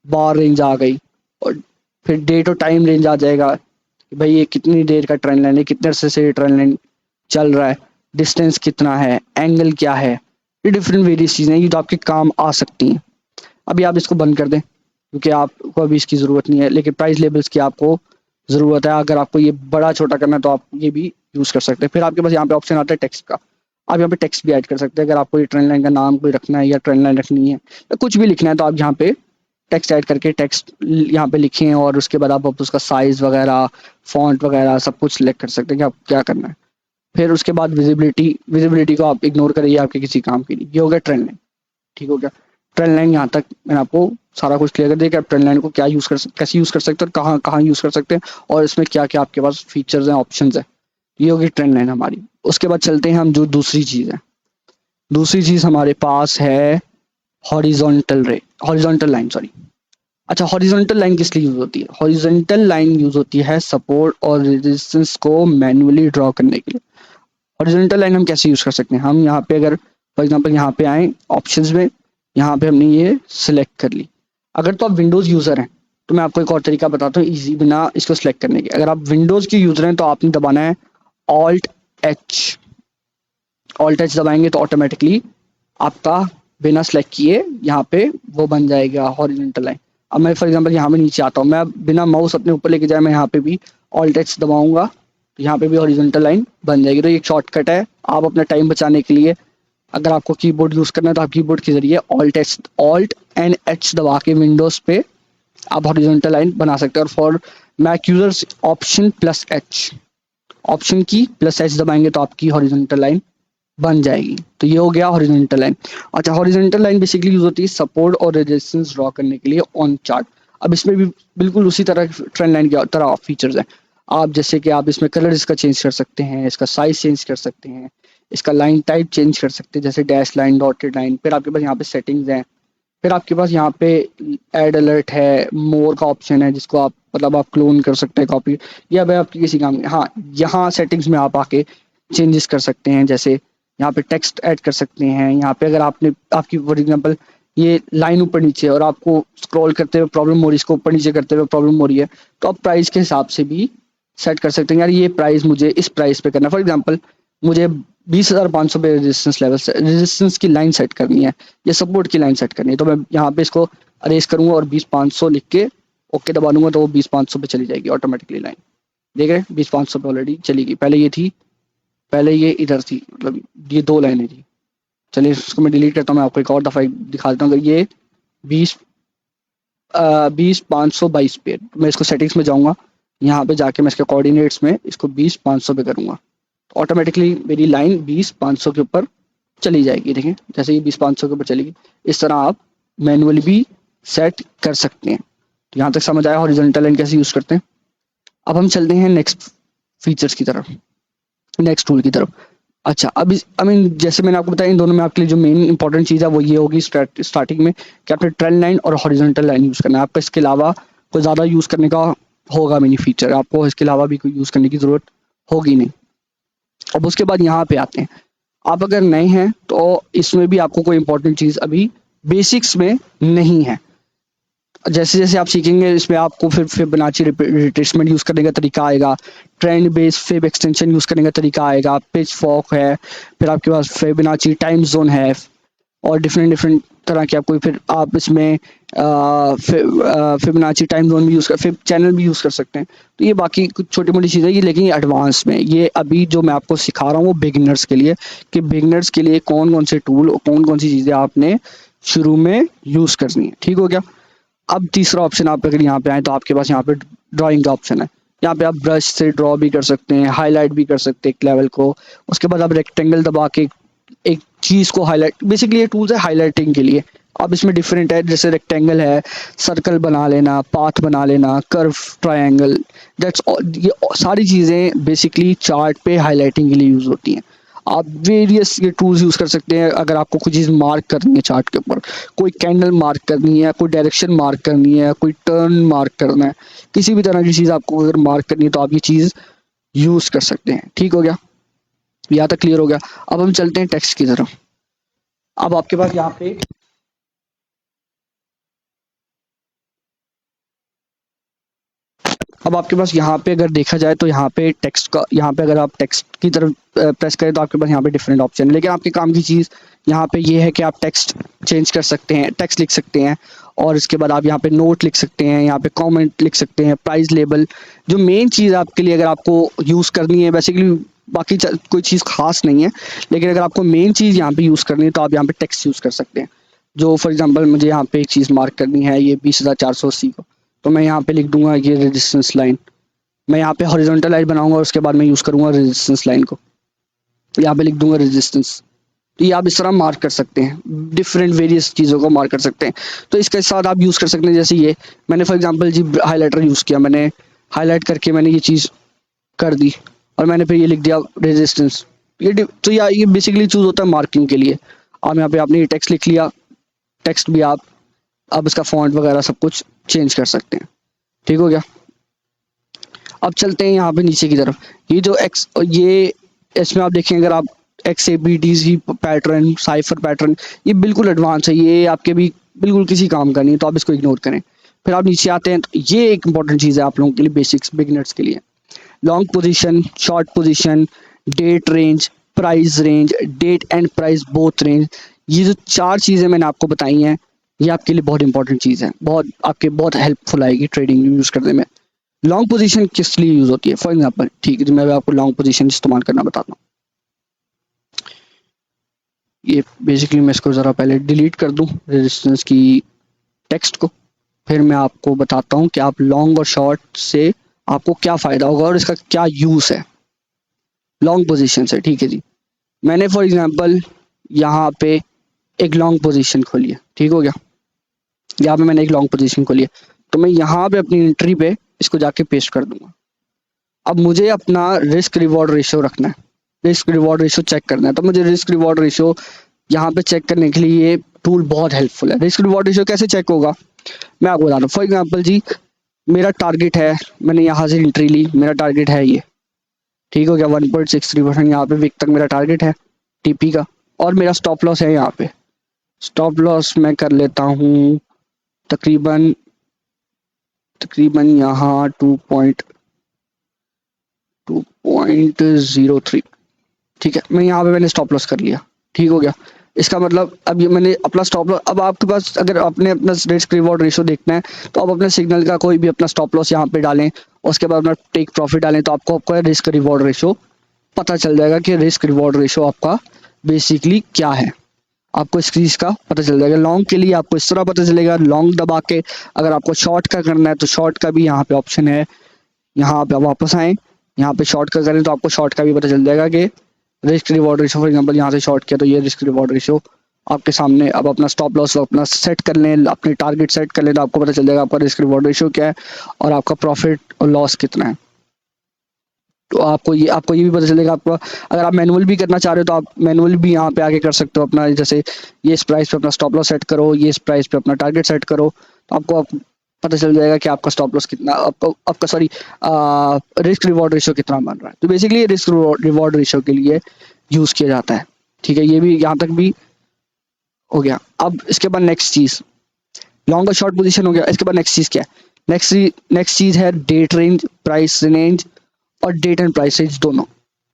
बार रेंज आ गई, और फिर डेट और टाइम रेंज आ जाएगा कि भाई ये कितनी देर का ट्रेंड लाइन है, कितने अरसे से ये ट्रेंड लाइन चल रहा है, डिस्टेंस कितना है, एंगल क्या है। ये डिफरेंट वेरियस चीज़ें ये तो आपके काम आ सकती हैं। अभी आप इसको बंद कर दें क्योंकि आपको अभी इसकी ज़रूरत नहीं है, लेकिन प्राइस लेबल्स की आपको ज़रूरत है। अगर आपको ये बड़ा छोटा करना है तो आप ये भी यूज़ कर सकते हैं। फिर आपके पास यहाँ पे ऑप्शन आता है टेक्स्ट का, आप यहाँ पे टेक्स्ट भी ऐड कर सकते हैं। अगर आपको ये ट्रेंड लाइन का नाम कोई रखना है या ट्रेंड लाइन रखनी है या कुछ भी लिखना है तो आप यहाँ पे टेक्स्ट ऐड करके टेक्स्ट यहाँ पे लिखें, और उसके बाद आप उसका साइज़ वगैरह, फॉन्ट वगैरह सब कुछ सिलेक्ट कर सकते हैं कि आप क्या करना है। फिर उसके बाद विजिबिलिटी को आप इग्नोर करिए, आपके किसी काम के लिए। ये हो गया ट्रेंड लाइन। ठीक हो गया। ट्रेंड लाइन यहाँ तक मैंने आपको सारा कुछ क्लियर कर दिया कि आप ट्रेंड लाइन को क्या कैसे यूज़ कर सकते हैं और कहाँ कहाँ यूज़ कर सकते हैं, और इसमें क्या क्या आपके पास फीचर्स हैं, ऑप्शंस हैं। ये होगी ट्रेंड लाइन हमारी। उसके बाद चलते हैं हम जो दूसरी चीज़ है। दूसरी चीज़ हमारे पास है हॉरिजॉन्टल लाइन, सॉरी। अच्छा, हॉरिजॉन्टल लाइन किस लिए यूज़ होती है? हॉरिजॉन्टल लाइन यूज़ होती है सपोर्ट और रेजिस्टेंस को मैन्युअली ड्रॉ करने के लिए। हॉरिजॉन्टल लाइन हम कैसे यूज़ कर सकते हैं? हम यहाँ पे अगर फॉर एग्जांपल यहाँ पे आए ऑप्शंस में, यहाँ पे हमने ये सिलेक्ट कर ली। अगर तो आप विंडोज़ यूज़र हैं तो मैं आपको एक और तरीका बताता हूँ इजी बिना इसको सिलेक्ट करने के। अगर आप विंडोज़ की यूज़र हैं तो आपने दबाना है ऑल्ट एच दबाएंगे तो ऑटोमेटिकली आपका बिना सेलेक्ट किए यहाँ पे वो बन जाएगा हॉरिजॉन्टल लाइन। अब मैं फॉर एग्जांपल यहाँ पे नीचे आता हूँ, मैं बिना माउस अपने ऊपर लेके जाए मैं यहाँ पे भी ऑल्ट एच दबाऊंगा तो यहाँ पे भी हॉरिजॉन्टल लाइन बन जाएगी। तो ये एक शॉर्टकट है, आप अपना टाइम बचाने के लिए अगर आपको कीबोर्ड यूज़ करना है तो आप कीबोर्ड के जरिए ऑल्ट एंड एच दबा के विंडोज़ पे आप हॉरिजॉन्टल लाइन बना सकते हैं। और फॉर मैक यूजर्स ऑप्शन+H, ऑप्शन की प्लस एच दबाएंगे तो आपकी हॉरिजॉन्टल लाइन बन जाएगी। तो ये हो गया हॉरिजॉन्टल लाइन। अच्छा, हॉरिजॉन्टल लाइन बेसिकली यूज होती है सपोर्ट और रेजिस्टेंस ड्रॉ करने के लिए ऑन चार्ट। अब इसमें भी बिल्कुल उसी तरह ट्रेंड लाइन की तरह फीचर्स हैं। आप जैसे कि आप इसमें कलर इसका चेंज कर सकते हैं, इसका साइज चेंज कर सकते हैं, इसका लाइन टाइप चेंज कर सकते हैं, जैसे डैश लाइन, डॉटेड लाइन। फिर आपके पास यहाँ पे सेटिंग्स हैं, फिर आपके पास यहाँ पे ऐड अलर्ट है, मोर का ऑप्शन है जिसको आप मतलब आप क्लोन कर सकते हैं, कॉपी, या भाई आपकी किसी काम में। हाँ, यहाँ सेटिंग्स में आप आके चेंजेस कर सकते हैं, जैसे यहाँ पे टेक्स्ट ऐड कर सकते हैं। यहाँ पे अगर आपने आपकी फॉर एग्जांपल ये लाइन ऊपर नीचे और आपको स्क्रॉल करते हुए प्रॉब्लम हो रही है, इसको ऊपर नीचे करते हुए प्रॉब्लम हो रही है, तो आप प्राइस के हिसाब से भी सेट कर सकते हैं। यार ये प्राइस मुझे इस प्राइस पे करना है, फॉर एग्जांपल मुझे 20,500 पे रेजिस्टेंस लेवल रेजिस्टेंस की लाइन सेट करनी है, या सपोर्ट की लाइन सेट करनी है, तो मैं यहाँ पे इसको अरेज करूंगा और 20,500 लिख के ओके दबा दूंगा, तो वो 20,500 पे चली जाएगी ऑटोमेटिकली लाइन। देख रहे हैं 20,500 पे ऑलरेडी चली गई। पहले ये थी, पहले ये इधर थी, मतलब ये दो लाइनें थी। चलिए इसको मैं डिलीट करता हूँ, मैं आपको एक और दफ़ा दिखा देता हूँ। ये 20,522 पे, मैं इसको सेटिंग्स में जाऊँगा, यहाँ पे जाके मैं इसके कोऑर्डिनेट्स में इसको 20,500 पे करूँगा, तो ऑटोमेटिकली मेरी लाइन 20,500 के ऊपर चली जाएगी। देखें जैसे ये 20,500 के ऊपर चलेगी। इस तरह आप मैनुअली भी सेट कर सकते हैं। तो यहाँ तक समझ आया हॉरिजॉन्टल लाइन कैसे यूज़ करते हैं। अब हम चलते हैं नेक्स्ट फीचर्स की तरफ, नेक्स्ट टूल की तरफ। अच्छा, अब आई मीन जैसे मैंने आपको बताया, इन दोनों में आपके लिए जो मेन इंपॉर्टेंट चीज़ है वो ये होगी स्टार्टिंग में कि आपने ट्रेंड लाइन और हॉरिजॉन्टल लाइन यूज़ करना है। आपका इसके अलावा कोई ज़्यादा यूज़ करने का होगा नहीं फीचर, आपको इसके अलावा भी कोई यूज़ करने की ज़रूरत होगी नहीं। अब उसके बाद यहाँ पे आते हैं, आप अगर नए हैं तो इसमें भी आपको कोई इंपॉर्टेंट चीज़ अभी बेसिक्स में नहीं है। जैसे जैसे आप सीखेंगे इसमें आपको फिर फिबोनाची रिट्रेसमेंट यूज़ करने का तरीका आएगा, trend based fib extension use करने का तरीका आएगा, पिच फॉक है, फिर आपके पास फिबोनाची टाइम जोन है, और डिफरेंट डिफरेंट तरह के आपको फिर आप इसमें फिबोनाची टाइम जोन भी यूज़ कर, फिब चैनल भी यूज़ कर सकते हैं। तो ये बाकी कुछ छोटी मोटी चीज़ें ये, लेकिन एडवांस में ये अभी जो मैं आपको सिखा रहा हूँ वो बिगिनर्स के लिए, कि बिगिनर्स के लिए कौन कौन से टूल और कौन कौन सी चीज़ें आपने शुरू में यूज़ करनी है। ठीक हो गया। अब तीसरा ऑप्शन आप अगर यहाँ पे आए तो आपके पास यहाँ पे ड्राइंग का ऑप्शन है। यहाँ पे आप ब्रश से ड्रॉ भी कर सकते हैं, हाईलाइट भी कर सकते हैं एक लेवल को। उसके बाद आप रेक्टेंगल दबा के एक चीज़ को हाईलाइट, बेसिकली ये टूल्स है हाईलाइटिंग के लिए। अब इसमें डिफरेंट है, जैसे रेक्टेंगल है, सर्कल बना लेना, पाथ बना लेना, कर्व, ट्रायंगल, दैट्स ये सारी चीज़ें बेसिकली चार्ट पे हाईलाइटिंग के लिए यूज़ होती हैं। आप वेरियस ये टूल्स यूज़ कर सकते हैं अगर आपको कोई चीज़ मार्क करनी है चार्ट के ऊपर, कोई कैंडल मार्क करनी है, कोई डायरेक्शन मार्क करनी है, कोई टर्न मार्क करना है, किसी भी तरह की चीज़ आपको अगर मार्क करनी है तो आप ये चीज़ यूज़ कर सकते हैं। ठीक हो गया, यहाँ तक क्लियर हो गया। अब हम चलते हैं टेक्स्ट की तरफ। अब आपके पास यहाँ पे अब आपके पास यहाँ पे अगर देखा जाए तो यहाँ पे टेक्स्ट का, यहाँ पे अगर आप टेक्स्ट की तरफ प्रेस करें तो आपके पास यहाँ पे डिफरेंट ऑप्शन है। लेकिन आपके काम की चीज़ यहाँ पे ये है कि आप टेक्स्ट चेंज कर सकते हैं, टेक्स्ट लिख सकते हैं, और इसके बाद आप यहाँ पे नोट लिख सकते हैं, यहाँ पे कमेंट लिख सकते हैं, प्राइस लेबल। जो मेन चीज़ आपके लिए अगर आपको यूज़ करनी है, बेसिकली बाकी कोई चीज़ खास नहीं है, लेकिन अगर आपको मेन चीज़ यहाँ पे यूज़ करनी है तो आप यहाँ पे टेक्स्ट यूज़ कर सकते हैं। जो फॉर एग्जांपल मुझे यहाँ पे एक चीज़ मार्क करनी है, ये 20,480 को, तो मैं यहाँ पे लिख दूंगा ये रेजिस्टेंस लाइन। मैं यहाँ पे हॉरिजॉन्टल लाइन बनाऊंगा और उसके बाद मैं यूज़ करूंगा रेजिस्टेंस लाइन को, यहाँ पे लिख दूंगा रेजिस्टेंस। तो ये आप इस तरह मार्क कर सकते हैं, डिफरेंट वेरियस चीज़ों को मार्क कर सकते हैं। तो इसके साथ आप यूज़ कर सकते हैं, जैसे ये मैंने फॉर एग्जांपल जी हाईलाइटर यूज़ किया, मैंने हाईलाइट करके मैंने ये चीज़ कर दी और मैंने फिर ये लिख दिया रेजिस्टेंस। तो ये बेसिकली चूज़ होता है मार्किंग के लिए। आप यहाँ पे आपने ये टेक्स्ट लिख लिया, टेक्स्ट भी आप अब इसका फॉन्ट वगैरह सब कुछ चेंज कर सकते हैं। ठीक हो गया। अब चलते हैं यहाँ पे नीचे की तरफ। ये जो एक्स, ये इसमें आप देखें अगर आप XABTC पैटर्न, साइफर पैटर्न, ये बिल्कुल एडवांस है, ये आपके भी बिल्कुल किसी काम का नहीं है, तो आप इसको इग्नोर करें। फिर आप नीचे आते हैं तो ये एक इंपॉर्टेंट चीज़ है आप लोगों के लिए, बेसिक्स बिगिनर्स के लिए। Long position, short position, date range, price range, date and price both range, ये जो चार चीज़ें मैंने आपको बताई हैं ये आपके लिए बहुत इंपॉर्टेंट चीज़ है, बहुत आपके बहुत हेल्पफुल आएगी ट्रेडिंग यूज़ करने में। लॉन्ग पोजीशन किस लिए यूज़ होती है, फॉर एग्जांपल, ठीक है, मैं आपको लॉन्ग पोजीशन इस्तेमाल करना बताता हूँ। ये बेसिकली मैं इसको ज़रा पहले डिलीट कर दूँ रेजिस्टेंस की टेक्स्ट को, फिर मैं आपको बताता हूँ कि आप लॉन्ग और शॉर्ट से आपको क्या फ़ायदा होगा और इसका क्या यूज़ है। लॉन्ग पोजीशन से, ठीक है जी। मैंने फॉर एग्जांपल यहाँ पे एक लॉन्ग पोजीशन खोली है, ठीक हो गया। यहाँ पे मैंने एक लॉन्ग पोजीशन खोली है, तो मैं यहाँ पे अपनी एंट्री पे इसको जाके पेस्ट कर दूंगा। अब मुझे अपना रिस्क रिवॉर्ड रेशियो रखना है, रिस्क रिवॉर्ड रेशियो चेक करना है। तो मुझे रिस्क रिवॉर्ड रेशियो यहाँ पे चेक करने के लिए ये टूल बहुत हेल्पफुल है। रिस्क रिवॉर्ड रेशियो कैसे चेक होगा, मैं आपको बता दूँ। फॉर एग्जाम्पल जी, मेरा टारगेट है, मैंने यहाँ से एंट्री ली, मेरा टारगेट है ये, ठीक हो गया, 1.63%। यहाँ पे विक तक मेरा टारगेट है टीपी का, और मेरा स्टॉप लॉस है यहाँ पे। स्टॉप लॉस मैं कर लेता हूँ तकरीबन यहाँ 2.03, ठीक है। मैं यहाँ पे मैंने स्टॉप लॉस कर लिया, ठीक हो गया। इसका मतलब अब ये मैंने अपना स्टॉप लॉस, अब आपके पास अगर आपने अपना रिस्क रिवॉर्ड रेशियो देखना है तो आप अपने सिग्नल का कोई भी अपना स्टॉप लॉस यहाँ पे डालें, उसके बाद अपना टेक प्रॉफिट डालें, तो आपको आपका रिस्क रिवॉर्ड रेशियो पता चल जाएगा कि रिस्क रिवॉर्ड रेशियो आपका बेसिकली क्या है। आपको इस चीज़ का पता चल जाएगा। लॉन्ग के लिए आपको इस तरह पता चलेगा, लॉन्ग दबा के। अगर आपको शॉर्ट का करना है तो शॉर्ट का भी यहाँ पे ऑप्शन है। यहाँ पे वापस आए, यहाँ पे शॉर्ट का करें तो आपको शॉर्ट का भी पता चल जाएगा कि risk reward ratio. For example यहाँ से शॉर्ट किया तो ये रिस्क रिवॉर्ड रेशियो आपके सामने। अब अपना स्टॉप लॉस अपना सेट कर लें, अपने टारगेट सेट कर लें, तो आपको पता चल जाएगा आपका रिस्क रिवॉर्ड रेशियो क्या है और आपका प्रॉफिट और लॉस कितना है। तो आपको ये भी पता चलेगा। आपको अगर आप मैनुअल भी करना चाह रहे हो तो आप मैनुअल भी यहाँ पे आके कर सकते हो अपना। जैसे ये इस प्राइस पे अपना स्टॉप लॉस सेट करो, ये इस प्राइस पे अपना टारगेट सेट करो, तो आपको पता चल जाएगा कि आपका स्टॉप लॉस कितना, आपका सॉरी रिस्क रिवॉर्ड रेशियो कितना बन रहा है। तो बेसिकली ये रिस्क रिवॉर्ड रेशियो के लिए यूज किया जाता है, ठीक है। ये भी यहाँ तक भी हो गया। अब इसके बाद नेक्स्ट चीज, लॉन्ग और शॉर्ट पोजीशन हो गया। इसके बाद नेक्स्ट चीज क्या है, नेक्स्ट चीज है डेट रेंज, प्राइस रेंज और डेट एंड प्राइस रेंज दोनों।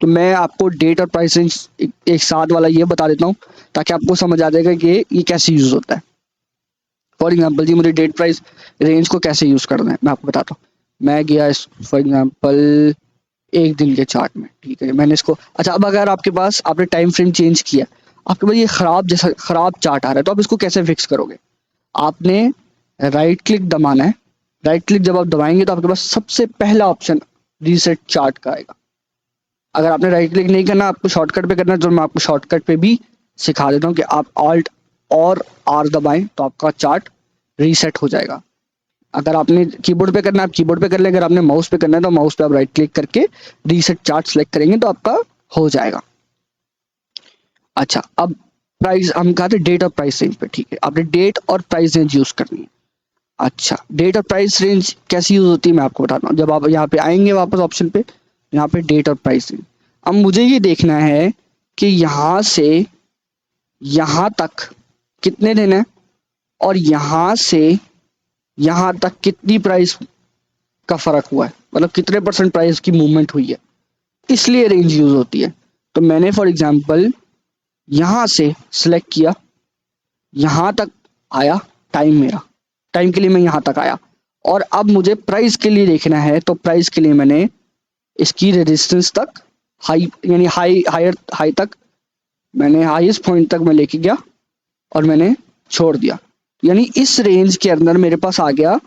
तो मैं आपको डेट और प्राइस रेंज एक साथ वाला ये बता देता हूँ ताकि आपको समझ आ जाएगा कि ये कैसे यूज होता है। फॉर एग्जाम्पल जी, मुझे डेट प्राइस रेंज को कैसे यूज करना है मैं आपको बताता हूँ। मैं गया फॉर एग्जाम्पल एक दिन के चार्ट में, ठीक है। मैंने इसको, अच्छा, अब अगर आपके पास आपने टाइम फ्रेम चेंज किया, आपके पास ये खराब चार्ट आ रहा है, तो आप इसको कैसे फिक्स करोगे। आपने राइट क्लिक दबाना है। राइट क्लिक जब आप दबाएंगे तो आपके पास सबसे पहला ऑप्शन रीसेट चार्ट का आएगा। अगर आपने राइट क्लिक नहीं करना, आपको शॉर्टकट पे करना है, तो मैं आपको शॉर्टकट पे भी सिखा देता हूँ कि आप ऑल्ट और आर दबाएं तो आपका चार्ट रीसेट हो जाएगा। अगर आपने कीबोर्ड पे करना है आप कीबोर्ड पे कर लें, अगर आपने माउस पे करना है तो माउस पे आप राइट क्लिक करके रीसेट चार्ट सेलेक्ट करेंगे तो आपका हो जाएगा। अच्छा, अब प्राइस हम कहा थे डेट और प्राइस रेंज पे, ठीक है। आपने डेट और प्राइस रेंज यूज करनी है। अच्छा, डेट और प्राइस रेंज कैसी यूज होती है मैं आपको बताता हूँ। जब आप यहाँ पे आएंगे वापस ऑप्शन पे, यहाँ पे डेट और प्राइस रेंज, अब मुझे ये देखना है कि यहाँ से यहाँ तक कितने दिन है और यहाँ से यहाँ तक कितनी प्राइस का फर्क हुआ है, मतलब कितने % प्राइस की मूवमेंट हुई है, इसलिए रेंज यूज होती है। तो मैंने फॉर एग्जांपल यहाँ से सिलेक्ट किया, यहाँ तक आया टाइम, मेरा टाइम के लिए मैं यहाँ तक आया, और अब मुझे प्राइस के लिए देखना है। तो प्राइस के लिए मैंने इसकी रेजिस्टेंस तक हाई, यानी हाई तक, मैंने हाईएस्ट पॉइंट तक मैं लेके गया और मैंने छोड़ दिया। यानी इस रेंज के अंदर मेरे पास आ गया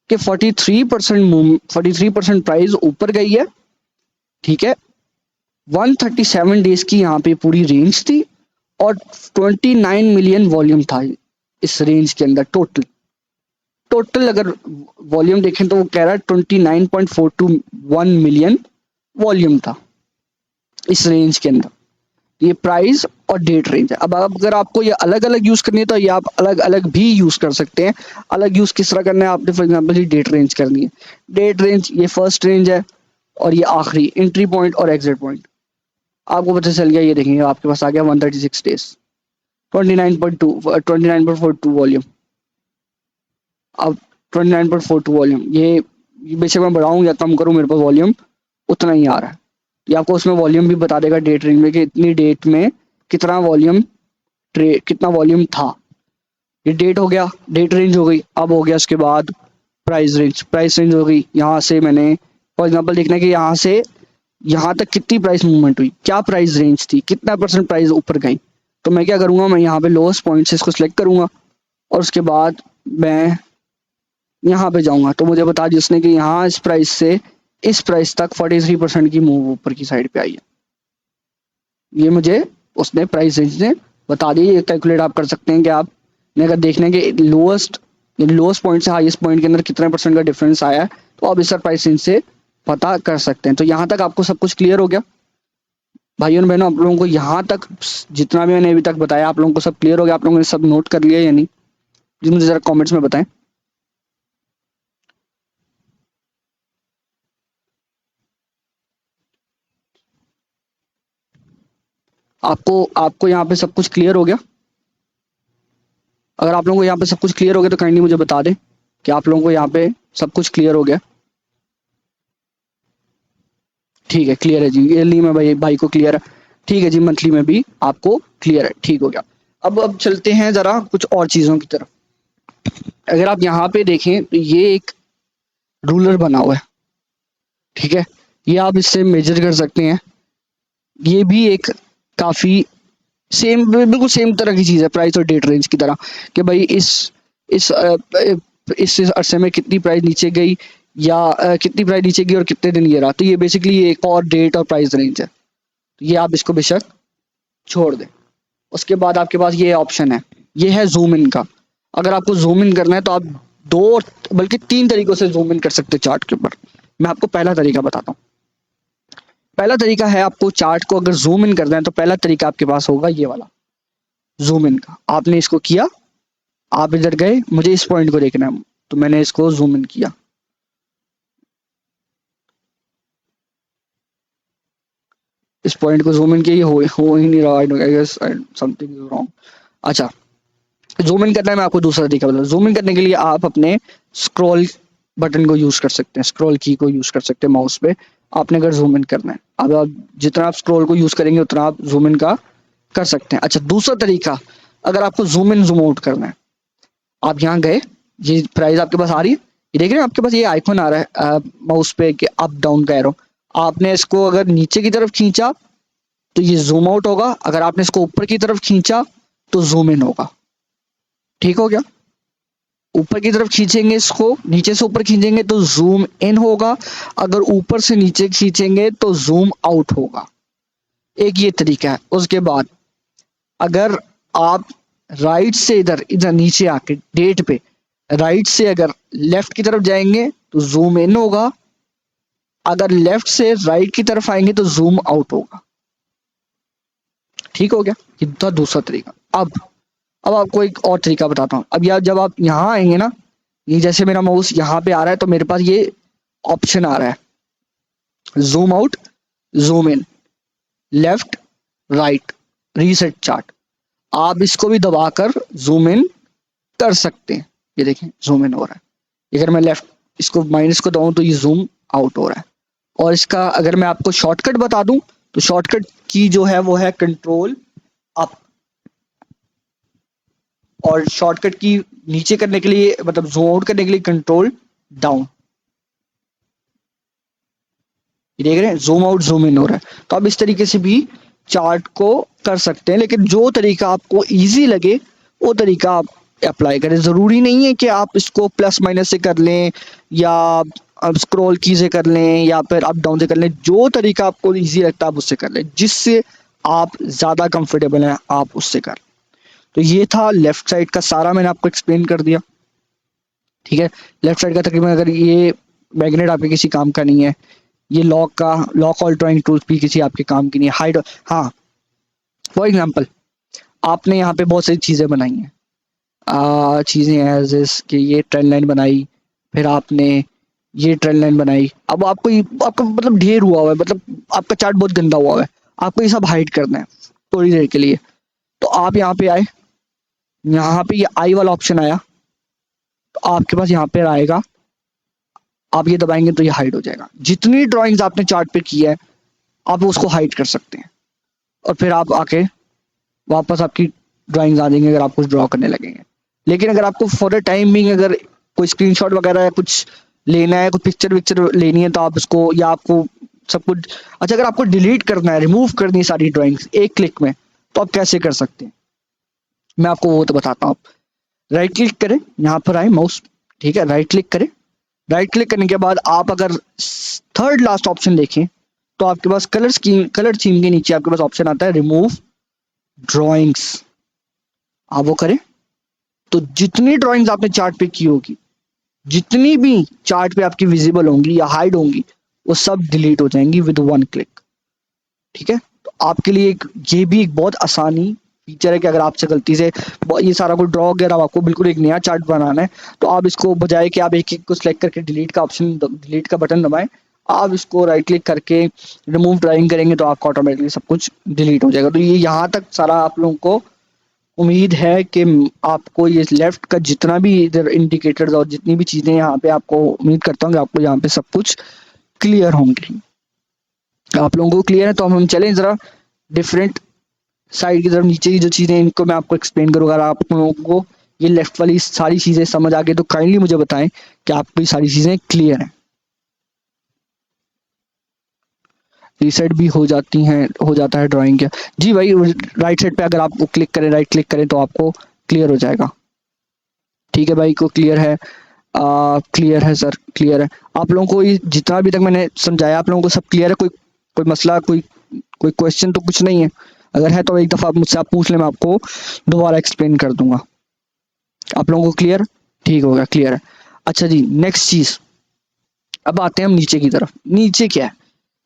कि 43% प्राइस ऊपर गई है, ठीक है। 137 डेज की यहाँ पे पूरी रेंज थी और 29 मिलियन वॉल्यूम था इस रेंज के अंदर। टोटल अगर वॉल्यूम देखें तो वो कह रहा है 29.421 मिलियन वॉल्यूम था इस रेंज के अंदर। ये प्राइस और डेट रेंज है। अब अगर आपको ये अलग अलग यूज करनी है तो ये आप अलग अलग भी यूज कर सकते हैं। अलग यूज किस तरह करना है, आपने फॉर एग्जांपल ये डेट रेंज करनी है। डेट रेंज ये फर्स्ट रेंज है और ये आखिरी एंट्री पॉइंट और एग्जिट पॉइंट आपको पता चल गया। ये देखेंगे आपके पास आ गया 136 डेज, 29.42 वॉल्यूम। अब 29.42 वॉल्यूम, ये बेशक मैं बढ़ाऊँ या कम करूँ, मेरे पास वॉल्यूम उतना ही आ रहा है। ये आपको उसमें वॉल्यूम भी बता देगा डेट रेंज में कि इतनी डेट में कितना वॉल्यूम था। ये डेट हो गया, डेट रेंज हो गई। अब हो गया उसके बाद प्राइस रेंज हो गई। यहाँ से मैंने फॉर एग्जांपल देखना है कि यहाँ से यहाँ तक कितनी प्राइस मूवमेंट हुई, क्या प्राइस रेंज थी, कितना % प्राइस ऊपर गई। तो मैं क्या करूँगा, मैं यहाँ पे लोएस्ट पॉइंट से इसको सिलेक्ट करूँगा और उसके बाद मैं यहाँ पे जाऊँगा तो मुझे बता जिसने कि यहाँ इस प्राइस से इस प्राइस तक 43% की मूव ऊपर की साइड पे आई है। ये मुझे उसने प्राइस रेंज ने बता दी। ये कैलकुलेट आप कर सकते हैं कि आपने अगर देखना है कि लोएस्ट पॉइंट से हाईएस्ट पॉइंट के अंदर कितना परसेंट का डिफरेंस आया है, तो आप इस प्राइस रेंज से पता कर सकते हैं। तो यहाँ तक आपको सब कुछ क्लियर हो गया भाइयों और बहनों? आप लोगों को यहाँ तक जितना भी मैंने अभी तक बताया, आप लोगों को सब क्लियर हो गया? आप लोगों ने सब नोट कर लिया या नहीं? जी मुझे जरा कमेंट्स में बताएं। आपको आपको यहाँ पे सब कुछ क्लियर हो गया? अगर आप लोगों को यहाँ पे सब कुछ क्लियर हो गया तो काइंडली मुझे बता दें कि आप लोगों को यहाँ पे सब कुछ क्लियर हो गया। ठीक है, क्लियर है जी। ईयरली में भाई को क्लियर है। ठीक है जी, मंथली में भी आपको क्लियर है। ठीक हो गया। अब चलते हैं जरा कुछ और चीजों की तरफ। अगर आप यहाँ पे देखें तो ये एक रूलर बना हुआ है, ठीक है, ये आप इससे मेजर कर सकते हैं। ये भी एक काफी बिल्कुल सेम तरह की चीज है, प्राइस और डेट रेंज की तरह, कि भाई इस इस अरसे में कितनी प्राइस नीचे गई या कितनी प्राइस नीचे गई और कितने दिन ये रहा। तो ये बेसिकली एक और डेट और प्राइस रेंज है। तो ये आप इसको बेशक छोड़ दें। उसके बाद आपके पास ये ऑप्शन है, ये है जूम इन का। अगर आपको जूम इन करना है तो आप दो बल्कि तीन तरीकों से जूम इन कर सकते हैं चार्ट के ऊपर। मैं आपको पहला तरीका बताता हूँ। पहला तरीका है, आपको चार्ट को अगर जूम इन करना है तो पहला तरीका आपके पास होगा ये वाला, जूम इन का। आपने इसको किया, आप इधर गए, मुझे इस पॉइंट को देखना है, तो मैंने इसको जूम इन किया। इस पॉइंट को जूम इन किया, हो ही नहीं रहा। I guess something is wrong. अच्छा, जूम इन करना है, मैं आपको दूसरा तरीका बताऊं। जूम इन करने के लिए आप अपने स्क्रॉल बटन को यूज कर सकते हैं, स्क्रॉल की को यूज कर सकते हैं माउस पे। आपने अगर जूम इन करना है, अब आप जितना आप स्क्रॉल को यूज करेंगे उतना आप जूम इन का कर सकते हैं। अच्छा, दूसरा तरीका, अगर आपको जूम इन जूम आउट करना है, आप यहाँ गए, ये प्राइस आपके पास आ रही है, ये देख रहे हैं आपके पास ये आइकन आ रहा है माउस पे कि अप डाउन का एरो। आपने इसको अगर नीचे की तरफ खींचा तो ये जूम आउट होगा, अगर आपने इसको ऊपर की तरफ खींचा तो जूम इन होगा। ठीक हो गया? ऊपर की तरफ खींचेंगे इसको, नीचे से ऊपर खींचेंगे तो जूम इन होगा, अगर ऊपर से नीचे खींचेंगे तो जूम आउट होगा। एक ये तरीका है। उसके बाद अगर आप राइट से इधर इधर नीचे आके डेट पे राइट से अगर लेफ्ट की तरफ जाएंगे तो जूम इन होगा, अगर लेफ्ट से राइट की तरफ आएंगे तो जूम आउट होगा। ठीक हो गया? ये था दूसरा तरीका। अब आपको एक और तरीका बताता हूँ। अब यार जब आप यहाँ आएंगे ना, ये जैसे मेरा माउस यहाँ पे आ रहा है तो मेरे पास ये ऑप्शन आ रहा है, zoom out, zoom in, left, right, reset chart. आप इसको भी दबाकर जूम इन कर सकते हैं। ये देखें जूम इन हो रहा है। अगर मैं लेफ्ट इसको माइनस को दबाऊं तो ये जूम आउट हो रहा है। और इसका अगर मैं आपको शॉर्टकट बता दूं तो शॉर्टकट की जो है वो है कंट्रोल अप, और शॉर्टकट की नीचे करने के लिए मतलब जूम आउट करने के लिए कंट्रोल डाउन। देख रहे हैं जूम आउट जूम इन हो रहा है। तो आप इस तरीके से भी चार्ट को कर सकते हैं, लेकिन जो तरीका आपको इजी लगे वो तरीका आप अप्लाई करें। जरूरी नहीं है कि आप इसको प्लस माइनस से कर लें या आप स्क्रॉल की से कर लें या फिर अप डाउन से कर लें। जो तरीका आपको इजी लगता है आप उससे कर लें, जिससे आप ज्यादा कंफर्टेबल हैं आप उससे कर। तो ये था लेफ्ट साइड का सारा, मैंने आपको एक्सप्लेन कर दिया। ठीक है, लेफ्ट साइड का तकरीबन, अगर ये मैग्नेट आपके किसी काम का नहीं है, ये लॉक ऑल ड्राइंग टूल्स भी किसी आपके काम की नहीं है। हाइड, हाँ, फॉर एग्जांपल आपने यहाँ पे बहुत सारी चीजें बनाई हैं, चीजें एज इस कि ये ट्रेंड लाइन बनाई, फिर आपने ये ट्रेंड लाइन बनाई। अब आपका मतलब ढेर हुआ है, मतलब आपका चार्ट बहुत गंदा हुआ है, आपको ये सब हाइड करना है थोड़ी देर के लिए। तो आप यहाँ पे आए, यहाँ पे ये आई वाला ऑप्शन आया, तो आपके पास यहाँ पे आएगा, आप ये दबाएंगे तो ये हाइड हो जाएगा। जितनी ड्राइंग्स आपने चार्ट पे की है आप उसको हाइड कर सकते हैं, और फिर आप आके वापस आपकी ड्राइंग्स आ जाएंगे अगर आप कुछ ड्रॉ करने लगेंगे। लेकिन अगर आपको फॉर द टाइम बिंग अगर कोई स्क्रीनशॉट वगैरह या कुछ लेना है, कोई पिक्चर विक्चर लेनी है, तो आप इसको, या आपको सब कुछ, अच्छा अगर आपको डिलीट करना है, रिमूव करनी है सारी ड्राइंग्स एक क्लिक में, तो आप कैसे कर सकते हैं मैं आपको वो तो बताता हूँ। राइट क्लिक करें, यहाँ पर आए माउस, ठीक है, राइट क्लिक करें। राइट क्लिक करने के बाद आप अगर थर्ड लास्ट ऑप्शन देखें तो तो आपके पास कलर थीम के नीचे आपके पास ऑप्शन आता है रिमूव ड्रॉइंग्स। आप वो करें तो जितनी ड्राइंग्स आपने चार्ट पे की होगी, जितनी भी चार्ट पे आपकी विजिबल होंगी या हाइड होंगी, वो सब डिलीट हो जाएंगी विद वन क्लिक। ठीक है, तो आपके लिए ये भी एक बहुत आसानी फीचर है कि अगर आपसे गलती से ये सारा कुछ ड्रॉ वगैरह आपको बिल्कुल एक नया चार्ट बनाना है, तो आप इसको बजाय कि आप एक एक को सिलेक्ट करके डिलीट का बटन दबाएं, आप इसको राइट क्लिक करके रिमूव ड्राइंग करेंगे तो आपका ऑटोमेटिकली सब कुछ डिलीट हो जाएगा। तो ये यहाँ तक सारा आप लोगों को उम्मीद है कि आपको ये लेफ्ट का जितना भी इधर इंडिकेटर्स और जितनी भी चीज़ें यहाँ पे आपको उम्मीद करता हूँ कि आपको यहाँ पे सब कुछ क्लियर होंगे। आप लोगों को क्लियर है तो हम चलें ज़रा डिफरेंट साइड की तरफ। नीचे की जो चीज़ें इनको मैं आपको एक्सप्लेन करूँगा। अगर आप लोगों को ये लेफ्ट वाली सारी चीज़ें समझ आ गई तो काइंडली मुझे बताएं कि आपको ये सारी चीज़ें क्लियर हैं। रीसेट भी हो जाती हैं, हो जाता है ड्राइंग का। जी भाई, राइट साइड पे अगर आपको क्लिक करें, राइट क्लिक करें तो आपको क्लियर हो जाएगा। ठीक है भाई, को क्लियर है? क्लियर है सर, क्लियर है। आप लोगों को ये जितना भी तक मैंने समझाया आप लोगों को सब क्लियर है? कोई कोई मसला, कोई क्वेश्चन तो कुछ नहीं है? अगर है तो एक दफ़ा मुझसे आप पूछ लें, मैं आपको दोबारा एक्सप्लेन कर दूंगा। आप लोगों को क्लियर? ठीक हो गया, क्लियर है। अच्छा जी, नेक्स्ट चीज़, अब आते हैं हम नीचे की तरफ। नीचे क्या है?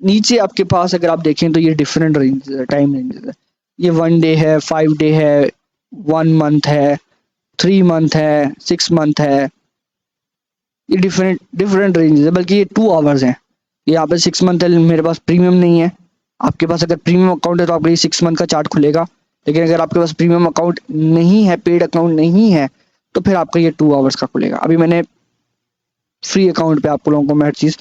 नीचे आपके पास अगर आप देखें तो ये डिफरेंट रेंज है, टाइम रेंजेस है। ये 1 डे है, 5 डे है, 1 मंथ है, 3 मंथ है, 6 मंथ है। ये डिफरेंट डिफरेंट रेंजेस है, बल्कि ये 2 आवर्स हैं। यहाँ पे 6 मंथ है, मेरे पास प्रीमियम नहीं है। आपके पास अगर प्रीमियम अकाउंट है तो आपके लिए 6 मंथ का चार्ट खुलेगा, लेकिन अगर आपके पास प्रीमियम अकाउंट नहीं है, पेड अकाउंट नहीं है, तो फिर आपका ये 2 आवर्स का खुलेगा। अभी मैंने फ्री अकाउंट पे आप लोगों को मैं हर चीज़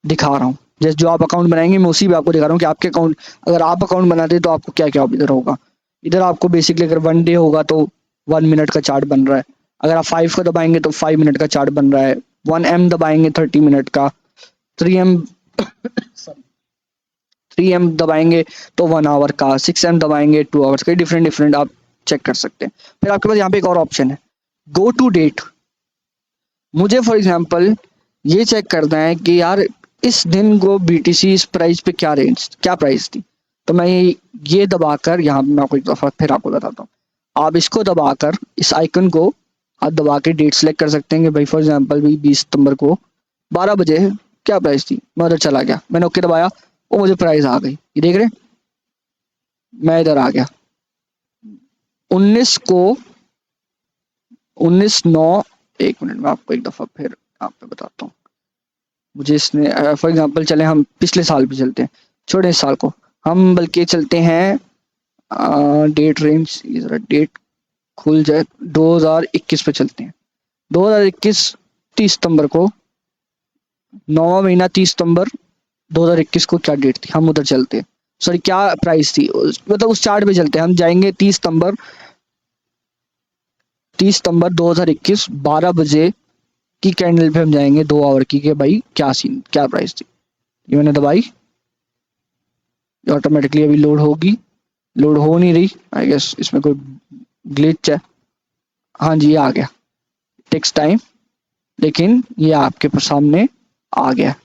दिखा रहा हूँ। जैसे जो आप अकाउंट बनाएंगे मैं उसी पे आपको दिखा रहा हूँ कि आपके अकाउंट, अगर आप अकाउंट बनाते तो आपको क्या क्या इधर होगा। इधर आपको बेसिकली अगर 1 डे होगा तो 1 मिनट का चार्ट बन रहा है। अगर आप 5 का दबाएंगे तो 5 मिनट का चार्ट बन रहा है। 1M दबाएंगे 30 मिनट का। 3M 3M दबाएंगे तो 1 आवर का। 6M दबाएंगे 2 आवर्स का। डिफरेंट डिफरेंट आप चेक कर सकते हैं। फिर आपके पास यहाँ पे एक और ऑप्शन है, गो टू डेट। मुझे फॉर एग्जाम्पल ये चेक करना है कि यार इस दिन को BTC इस प्राइस पे क्या प्राइस थी, तो मैं ये दबाकर यहाँ पे मैं आपको एक दफ़ा फिर आपको बताता हूँ। आप इसको दबाकर इस आइकन को आप दबा के डेट सेलेक्ट कर सकते हैं कि भाई फॉर एग्जांपल भी 20 सितंबर को 12 बजे क्या प्राइस थी। मैं उधर चला गया, मैंने ओके दबाया, वो मुझे प्राइस आ गई। ये देख रहे हैं, मैं इधर आ गया 19 को 19/9। एक मिनट में आपको एक दफ़ा फिर आपको बताता हूँ। मुझे इसने फॉर एग्जांपल चले हम पिछले साल भी चलते हैं, छोड़े इस साल को, हम बल्कि चलते हैं डेट रेंज, जरा डेट खुल जाए, 2021 पे चलते हैं। 2021 30 सितंबर को, 9वां महीना 30 सितंबर 2021 को क्या डेट थी, हम उधर चलते हैं। सॉरी, क्या प्राइस थी, मतलब उस चार्ट पे चलते हैं। हम जाएंगे 30 सितंबर 2021 12 बजे की कैंडल पे हम जाएंगे 2 आवर की, कि भाई क्या सीन, क्या प्राइस थी। ये मैंने दबाई, ऑटोमेटिकली अभी लोड होगी, लोड हो नहीं रही, आई गेस इसमें कोई ग्लिच है। हाँ जी, ये आ गया, टेक्स टाइम, लेकिन ये आपके सामने आ गया।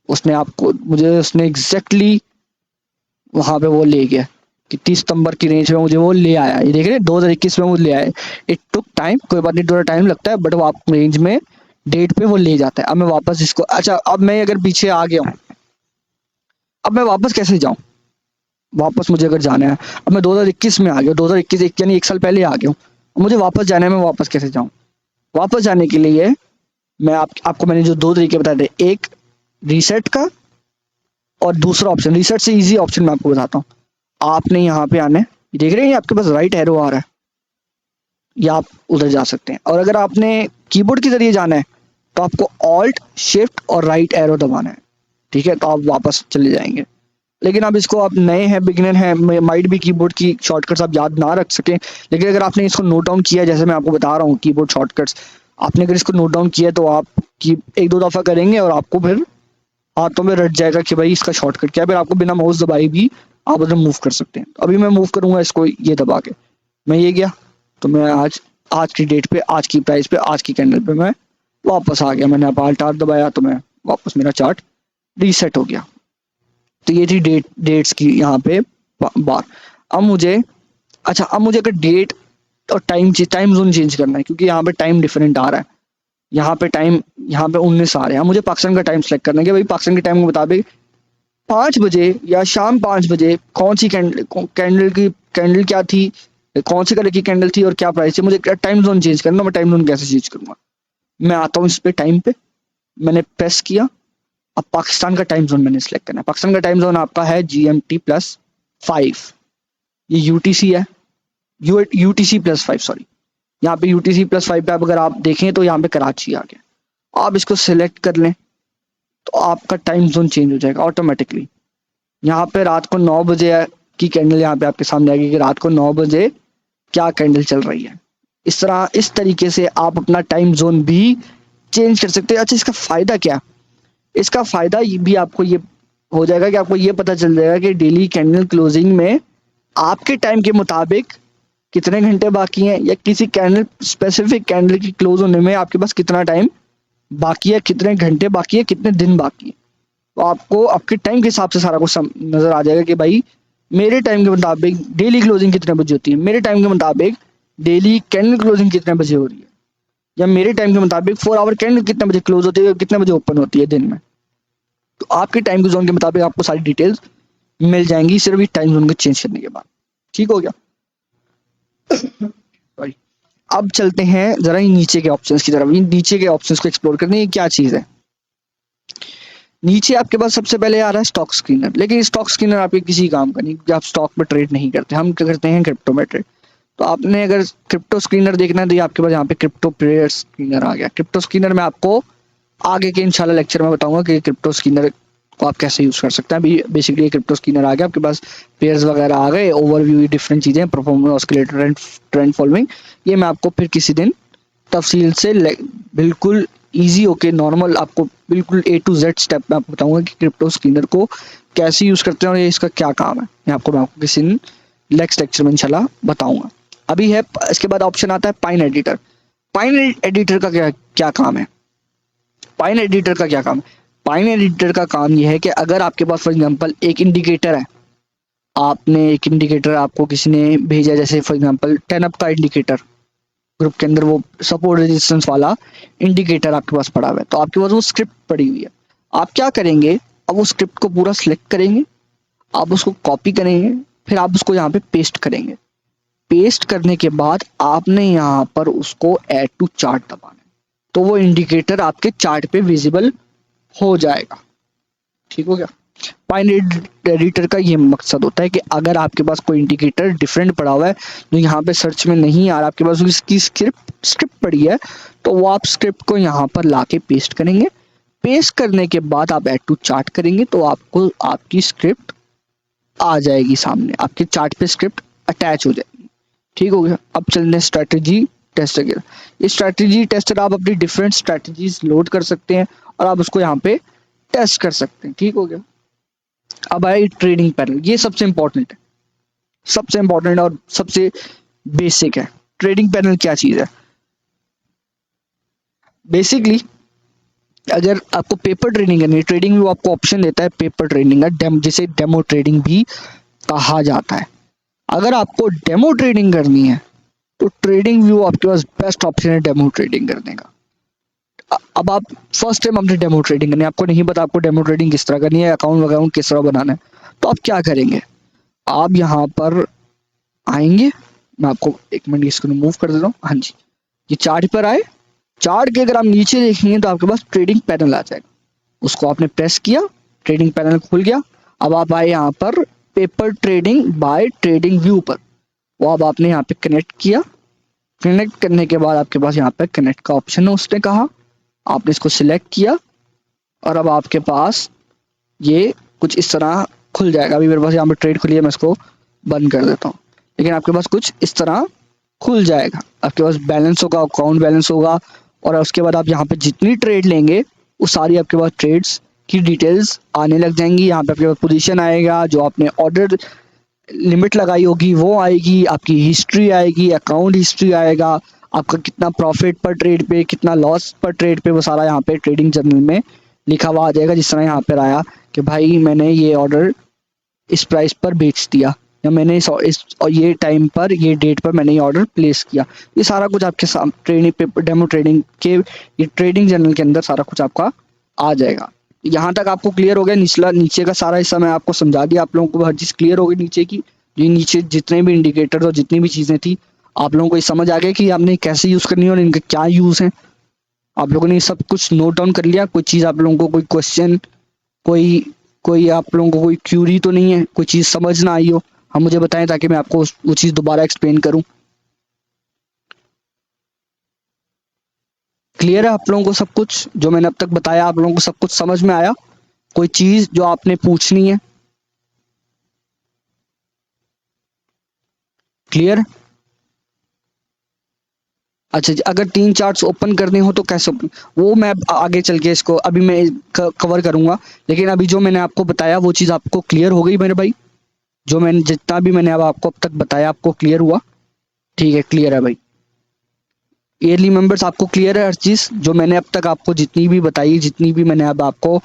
उसने आपको उसने एग्जैक्टली वहां पे वो ले गया कि 30 सितंबर की रेंज में मुझे वो ले आया। ये देख रहे हैं 2021 में वो ले आया। इट टुक टाइम, कोई बात नहीं, थोड़ा टाइम लगता है, बट वो आप रेंज में डेट पे वो ले जाता है। अब मैं वापस इसको, अच्छा अब मैं अगर पीछे आ गया हूँ, अब मैं वापस कैसे जाऊँ? वापस मुझे अगर जाना है, अब मैं 2021 में आ गया, 2021 यानी 1 साल पहले आ गया हूँ, मुझे वापस जाना है, मैं वापस कैसे जाऊँ? वापस जाने के लिए मैं आपको मैंने जो 2 तरीके बताए थे, एक रीसेट का और दूसरा ऑप्शन, रीसेट से इजी ऑप्शन मैं आपको बताता हूँ। आपने यहाँ पे आना है, देख रहे हैं आपके पास राइट एरो आ रहा है, या आप उधर जा सकते हैं। और अगर आपने कीबोर्ड के जरिए जाना है तो आपको ऑल्ट शिफ्ट और राइट एरो दबाना है। ठीक है, तो आप वापस चले जाएंगे। लेकिन अब इसको आप नए हैं, बिगिनर हैं, माइट भी कीबोर्ड की शॉर्टकट्स आप याद ना रख सकें, लेकिन अगर आपने इसको नोट डाउन किया, जैसे मैं आपको बता रहा हूँ कीबोर्ड शॉर्टकट्स, आपने अगर इसको नोट डाउन किया तो आप की 1-2 दफ़ा करेंगे और आपको फिर हाथों में रट जाएगा कि भाई इसका शॉर्टकट क्या है। फिर आपको बिना माउस दबाए भी आप उधर मूव कर सकते हैं। अभी मैं मूव करूंगा इसको ये दबा के, मैं ये गया तो मैं आज की डेट पे, आज की प्राइस पे, आज की कैंडल पे मैं वापस आ गया। मैंने अब Alt R दबाया तो मैं वापस, मेरा चार्ट रीसेट हो गया। तो ये थी डेट्स की यहाँ पे बार। अब मुझे अगर डेट और टाइम जोन चेंज करना है, क्योंकि यहाँ पे टाइम डिफरेंट आ रहा है, यहाँ पे 19 आ रहे हैं, मुझे पाकिस्तान का टाइम सेलेक्ट करना है कि भाई पाकिस्तान के टाइम के मुताबिक 5 बजे या शाम 5 बजे कौन सी कैंडल क्या थी, कौन सी कलर की कैंडल थी और क्या प्राइस है, मुझे टाइम जोन चेंज करना। मैं टाइम जोन कैसे चेंज करूंगा, मैं आता हूँ इस पे टाइम पे, मैंने प्रेस किया, अब पाकिस्तान का टाइम जोन मैंने सेलेक्ट करना है। पाकिस्तान का टाइम जोन आपका है GMT+5, ये यूटीसी है, UTC+5 सॉरी, यहाँ पे UTC+5 पे अगर आप देखें तो यहाँ पे कराची आ गया। आप इसको सिलेक्ट कर लें तो आपका टाइम जोन चेंज हो जाएगा ऑटोमेटिकली। यहाँ पे रात को 9 बजे की कैंडल यहाँ पे आपके सामने आएगी कि रात को 9 बजे क्या कैंडल चल रही है। इस तरीके से आप अपना टाइम जोन भी चेंज कर सकते हैं। अच्छा, इसका फायदा क्या? इसका फायदा भी आपको ये हो जाएगा कि आपको ये पता चल जाएगा कि डेली कैंडल क्लोजिंग में आपके टाइम के मुताबिक कितने घंटे बाकी हैं, या किसी कैंडल स्पेसिफिक कैंडल की क्लोज होने में आपके पास कितना टाइम बाकी है, कितने घंटे बाकी है, कितने दिन बाकी है। तो आपको आपके टाइम के हिसाब से सारा कुछ नजर आ जाएगा कि भाई मेरे टाइम के मुताबिक डेली क्लोजिंग कितने बजे होती है, मेरे टाइम के मुताबिक डेली कैंडल क्लोजिंग कितने बजे हो रही है, या मेरे टाइम के मुताबिक 4 आवर कैंडल कितने बजे क्लोज होती है, कितने बजे ओपन होती है दिन में। तो आपके टाइम के जोन के मुताबिक आपको सारी डिटेल्स मिल जाएंगी सिर्फ इस टाइम जोन को चेंज करने के बाद। ठीक हो गया? सॉरी। अब चलते हैं जरा नीचे के ऑप्शंस की तरफ। नीचे के ऑप्शंस को एक्सप्लोर करने की क्या चीज है। नीचे आपके पास सबसे पहले आ रहा है स्टॉक स्क्रीनर, लेकिन स्टॉक स्क्रीनर आपके किसी काम का नहीं, क्योंकि आप स्टॉक में ट्रेड नहीं करते, हम क्या करते हैं क्रिप्टो में ट्रेड। तो आपने अगर क्रिप्टो स्क्रीनर देखना है तो ये आपके पास यहाँ पे क्रिप्टो प्लेयर स्क्रीनर आ गया। क्रिप्टो स्क्रीनर में आपको आगे के इंशाल्लाह लेक्चर में बताऊंगा कि क्रिप्टो स्क्रीनर को आप कैसे यूज कर सकते हैं। अभी बेसिकली क्रिप्टो स्क्रीनर आ गया, आपके पास पेयर्स वगैरह आ गए, ओवरव्यू, डिफरेंट चीजें, performance, oscillator and trend following, ये मैं आपको फिर किसी दिन तफसील से बिल्कुल इजी होके नॉर्मल आपको बिल्कुल A to Z स्टेप में आपको बताऊंगा कि क्रिप्टो स्क्रीनर को कैसे यूज करते हैं और ये इसका क्या काम है। मैं आपको किसी दिन नेक्स्ट लेक्चर में इंशाल्लाह बताऊंगा। अभी है इसके बाद ऑप्शन आता है पाइन एडिटर। पाइन एडिटर का क्या काम है? पाइन एडिटर का क्या काम है? पाइन एडिटर का काम यह है कि अगर आपके पास फॉर एग्जांपल एक इंडिकेटर है, आपने एक इंडिकेटर आपको किसी ने भेजा, जैसे फॉर एग्जांपल 10 अप का इंडिकेटर, ग्रुप के अंदर वो सपोर्ट रेजिस्टेंस वाला इंडिकेटर आपके पास पड़ा हुआ है, तो आपके पास वो स्क्रिप्ट पड़ी हुई है। आप क्या करेंगे, अब वो स्क्रिप्ट को पूरा सिलेक्ट करेंगे, आप उसको कॉपी करेंगे, फिर आप उसको यहाँ पे पेस्ट करेंगे। पेस्ट करने के बाद आपने यहाँ पर उसको ऐड टू चार्ट दबाना है, तो वो इंडिकेटर आपके चार्ट पे विजिबल हो जाएगा। ठीक हो गया? पाइन एडिटर का ये मकसद होता है कि अगर आपके पास कोई इंडिकेटर डिफरेंट पड़ा हुआ है जो यहाँ पे सर्च में नहीं आ रहा, आपके पास उसकी स्क्रिप्ट पड़ी है, तो वो आप स्क्रिप्ट को यहाँ पर लाके पेस्ट करेंगे। पेस्ट करने के बाद आप ऐड टू चार्ट करेंगे तो आपको आपकी स्क्रिप्ट आ जाएगी सामने, आपके चार्ट पे स्क्रिप्ट अटैच हो जाएगी। ठीक हो गया? अब चलने स्ट्रैटेजी टेस्टर के। ये स्ट्रैटेजी टेस्टर आप अपनी डिफरेंट स्ट्रैटेजीज लोड कर सकते हैं और आप उसको यहाँ पे टेस्ट कर सकते हैं। ठीक हो गया? अब आए ट्रेडिंग पैनल, ये सबसे इंपॉर्टेंट है, सबसे इंपॉर्टेंट और सबसे बेसिक है। ट्रेडिंग पैनल क्या चीज है? बेसिकली अगर आपको पेपर ट्रेडिंग करनी है, ट्रेडिंग व्यू आपको ऑप्शन देता है पेपर ट्रेडिंग का, जिसे डेमो ट्रेडिंग भी कहा जाता है। अगर आपको डेमो ट्रेडिंग करनी है तो ट्रेडिंग व्यू आपके पास बेस्ट ऑप्शन है डेमो ट्रेडिंग करने का। अब आप फर्स्ट टाइम अपनी डेमो ट्रेडिंग करनी है, आपको नहीं पता आपको डेमो ट्रेडिंग किस तरह करनी है, अकाउंट किस तरह बनाना है, तो आप क्या करेंगे, आप यहाँ पर आएंगे, मैं आपको एक मिनट इसको मूव कर देता हूँ। हाँ जी, ये चार्ट पर आए, चार्ट के अगर आप नीचे देखेंगे तो आपके पास ट्रेडिंग पैनल आ जाएगा, उसको आपने प्रेस किया, ट्रेडिंग पैनल खुल गया। अब आप आए यहाँ पर paper trading by trading view पर, वो अब आपने यहाँ पे कनेक्ट किया। कनेक्ट करने के बाद आपके पास यहाँ पे कनेक्ट का ऑप्शन है, उसने कहा, आपने इसको सिलेक्ट किया और अब आपके पास ये कुछ इस तरह खुल जाएगा। अभी मेरे पास यहाँ पे ट्रेड खुली है, मैं इसको बंद कर देता हूँ, लेकिन आपके पास कुछ इस तरह खुल जाएगा। आपके पास बैलेंस होगा, अकाउंट बैलेंस होगा, और उसके बाद आप यहाँ पे जितनी ट्रेड लेंगे वो सारी आपके पास ट्रेड्स की डिटेल्स आने लग जाएंगी। यहाँ पे आपके पास पोजीशन आएगा, जो आपने ऑर्डर लिमिट लगाई होगी वो आएगी, आपकी हिस्ट्री आएगी, अकाउंट हिस्ट्री आएगा, आपका कितना प्रॉफिट पर ट्रेड पे, कितना लॉस पर ट्रेड पे, वो सारा यहाँ पे ट्रेडिंग जर्नल में लिखा हुआ आ जाएगा। जिस तरह यहाँ पर आया कि भाई मैंने ये ऑर्डर इस प्राइस पर बेच दिया, या मैंने इस और ये टाइम पर ये डेट पर मैंने ये ऑर्डर प्लेस किया। ये सारा कुछ आपके साथ ट्रेडिंग पेपर डेमो ट्रेडिंग के ये ट्रेडिंग जर्नल के अंदर सारा कुछ आपका आ जाएगा। यहाँ तक आपको क्लियर हो गया? निचला नीचे का सारा हिस्सा मैं आपको समझा दिया, आप लोगों को हर चीज़ क्लियर हो गई नीचे की। ये नीचे जितने भी इंडिकेटर और जितनी भी चीज़ें थी आप लोगों को ये समझ आ गया कि आपने कैसे यूज़ करनी है और इनका क्या यूज़ है। आप लोगों ने सब कुछ नोट डाउन कर लिया? कोई चीज़ आप लोगों को कोई क्वेश्चन, कोई कोई आप लोगों को कोई क्यूरी तो नहीं है? कोई चीज़ समझ ना आई हो हम मुझे बताएं ताकि मैं आपको वो चीज़ दोबारा एक्सप्लेन करूं। क्लियर है आप लोगों को सब कुछ जो मैंने अब तक बताया? आप लोगों को सब कुछ समझ में आया? कोई चीज़ जो आपने पूछनी है? क्लियर? अच्छा जी, अगर 3 चार्ट्स ओपन करने हो तो कैसे ओपन, वो मैं आगे चल के इसको अभी मैं कवर करूंगा, लेकिन अभी जो मैंने आपको बताया वो चीज़ आपको क्लियर हो गई मेरे भाई? जो मैंने जितना भी मैंने अब आपको अब तक बताया आपको क्लियर हुआ? ठीक है, क्लियर है भाई। ईयरली मेंबर्स आपको क्लियर है हर चीज़ जो मैंने अब तक आपको जितनी भी बताई, जितनी भी मैंने अब आपको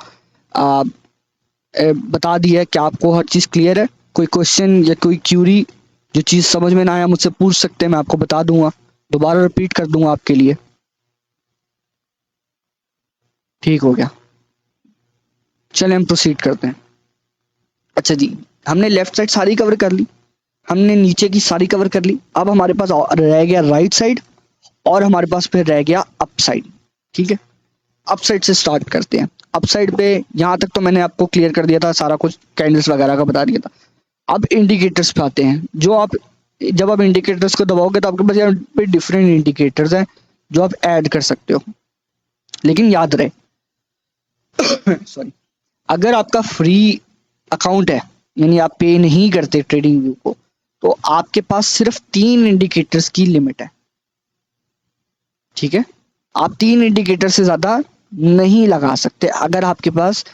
बता दी है, क्या आपको हर चीज़ क्लियर है? कोई क्वेश्चन या कोई क्यूरी जो चीज़ समझ में ना आया मुझसे पूछ सकते हैं, मैं आपको बता दूंगा, दोबारा रिपीट कर दूंगा आपके लिए। ठीक हो गया, चलें हम प्रोसीड करते हैं। अच्छा जी, हमने लेफ्ट साइड सारी कवर कर ली, हमने नीचे की सारी कवर कर ली, अब हमारे पास रह गया राइट साइड और हमारे पास फिर रह गया अप साइड। ठीक है, अप साइड से स्टार्ट करते हैं। अप साइड पे यहाँ तक तो मैंने आपको क्लियर कर दिया था, सारा कुछ कैंडल्स वगैरह का बता दिया था। अब इंडिकेटर्स पे आते हैं। जो आप जब आप इंडिकेटर्स को दबाओगे तो आपके पास यहाँ पे डिफरेंट इंडिकेटर्स हैं जो आप ऐड कर सकते हो, लेकिन याद रहे सॉरी, अगर आपका फ्री अकाउंट है यानी आप पे नहीं करते ट्रेडिंग व्यू को, तो आपके पास सिर्फ 3 इंडिकेटर्स की लिमिट है। ठीक है, आप 3 इंडिकेटर से ज्यादा नहीं लगा सकते अगर आपके पास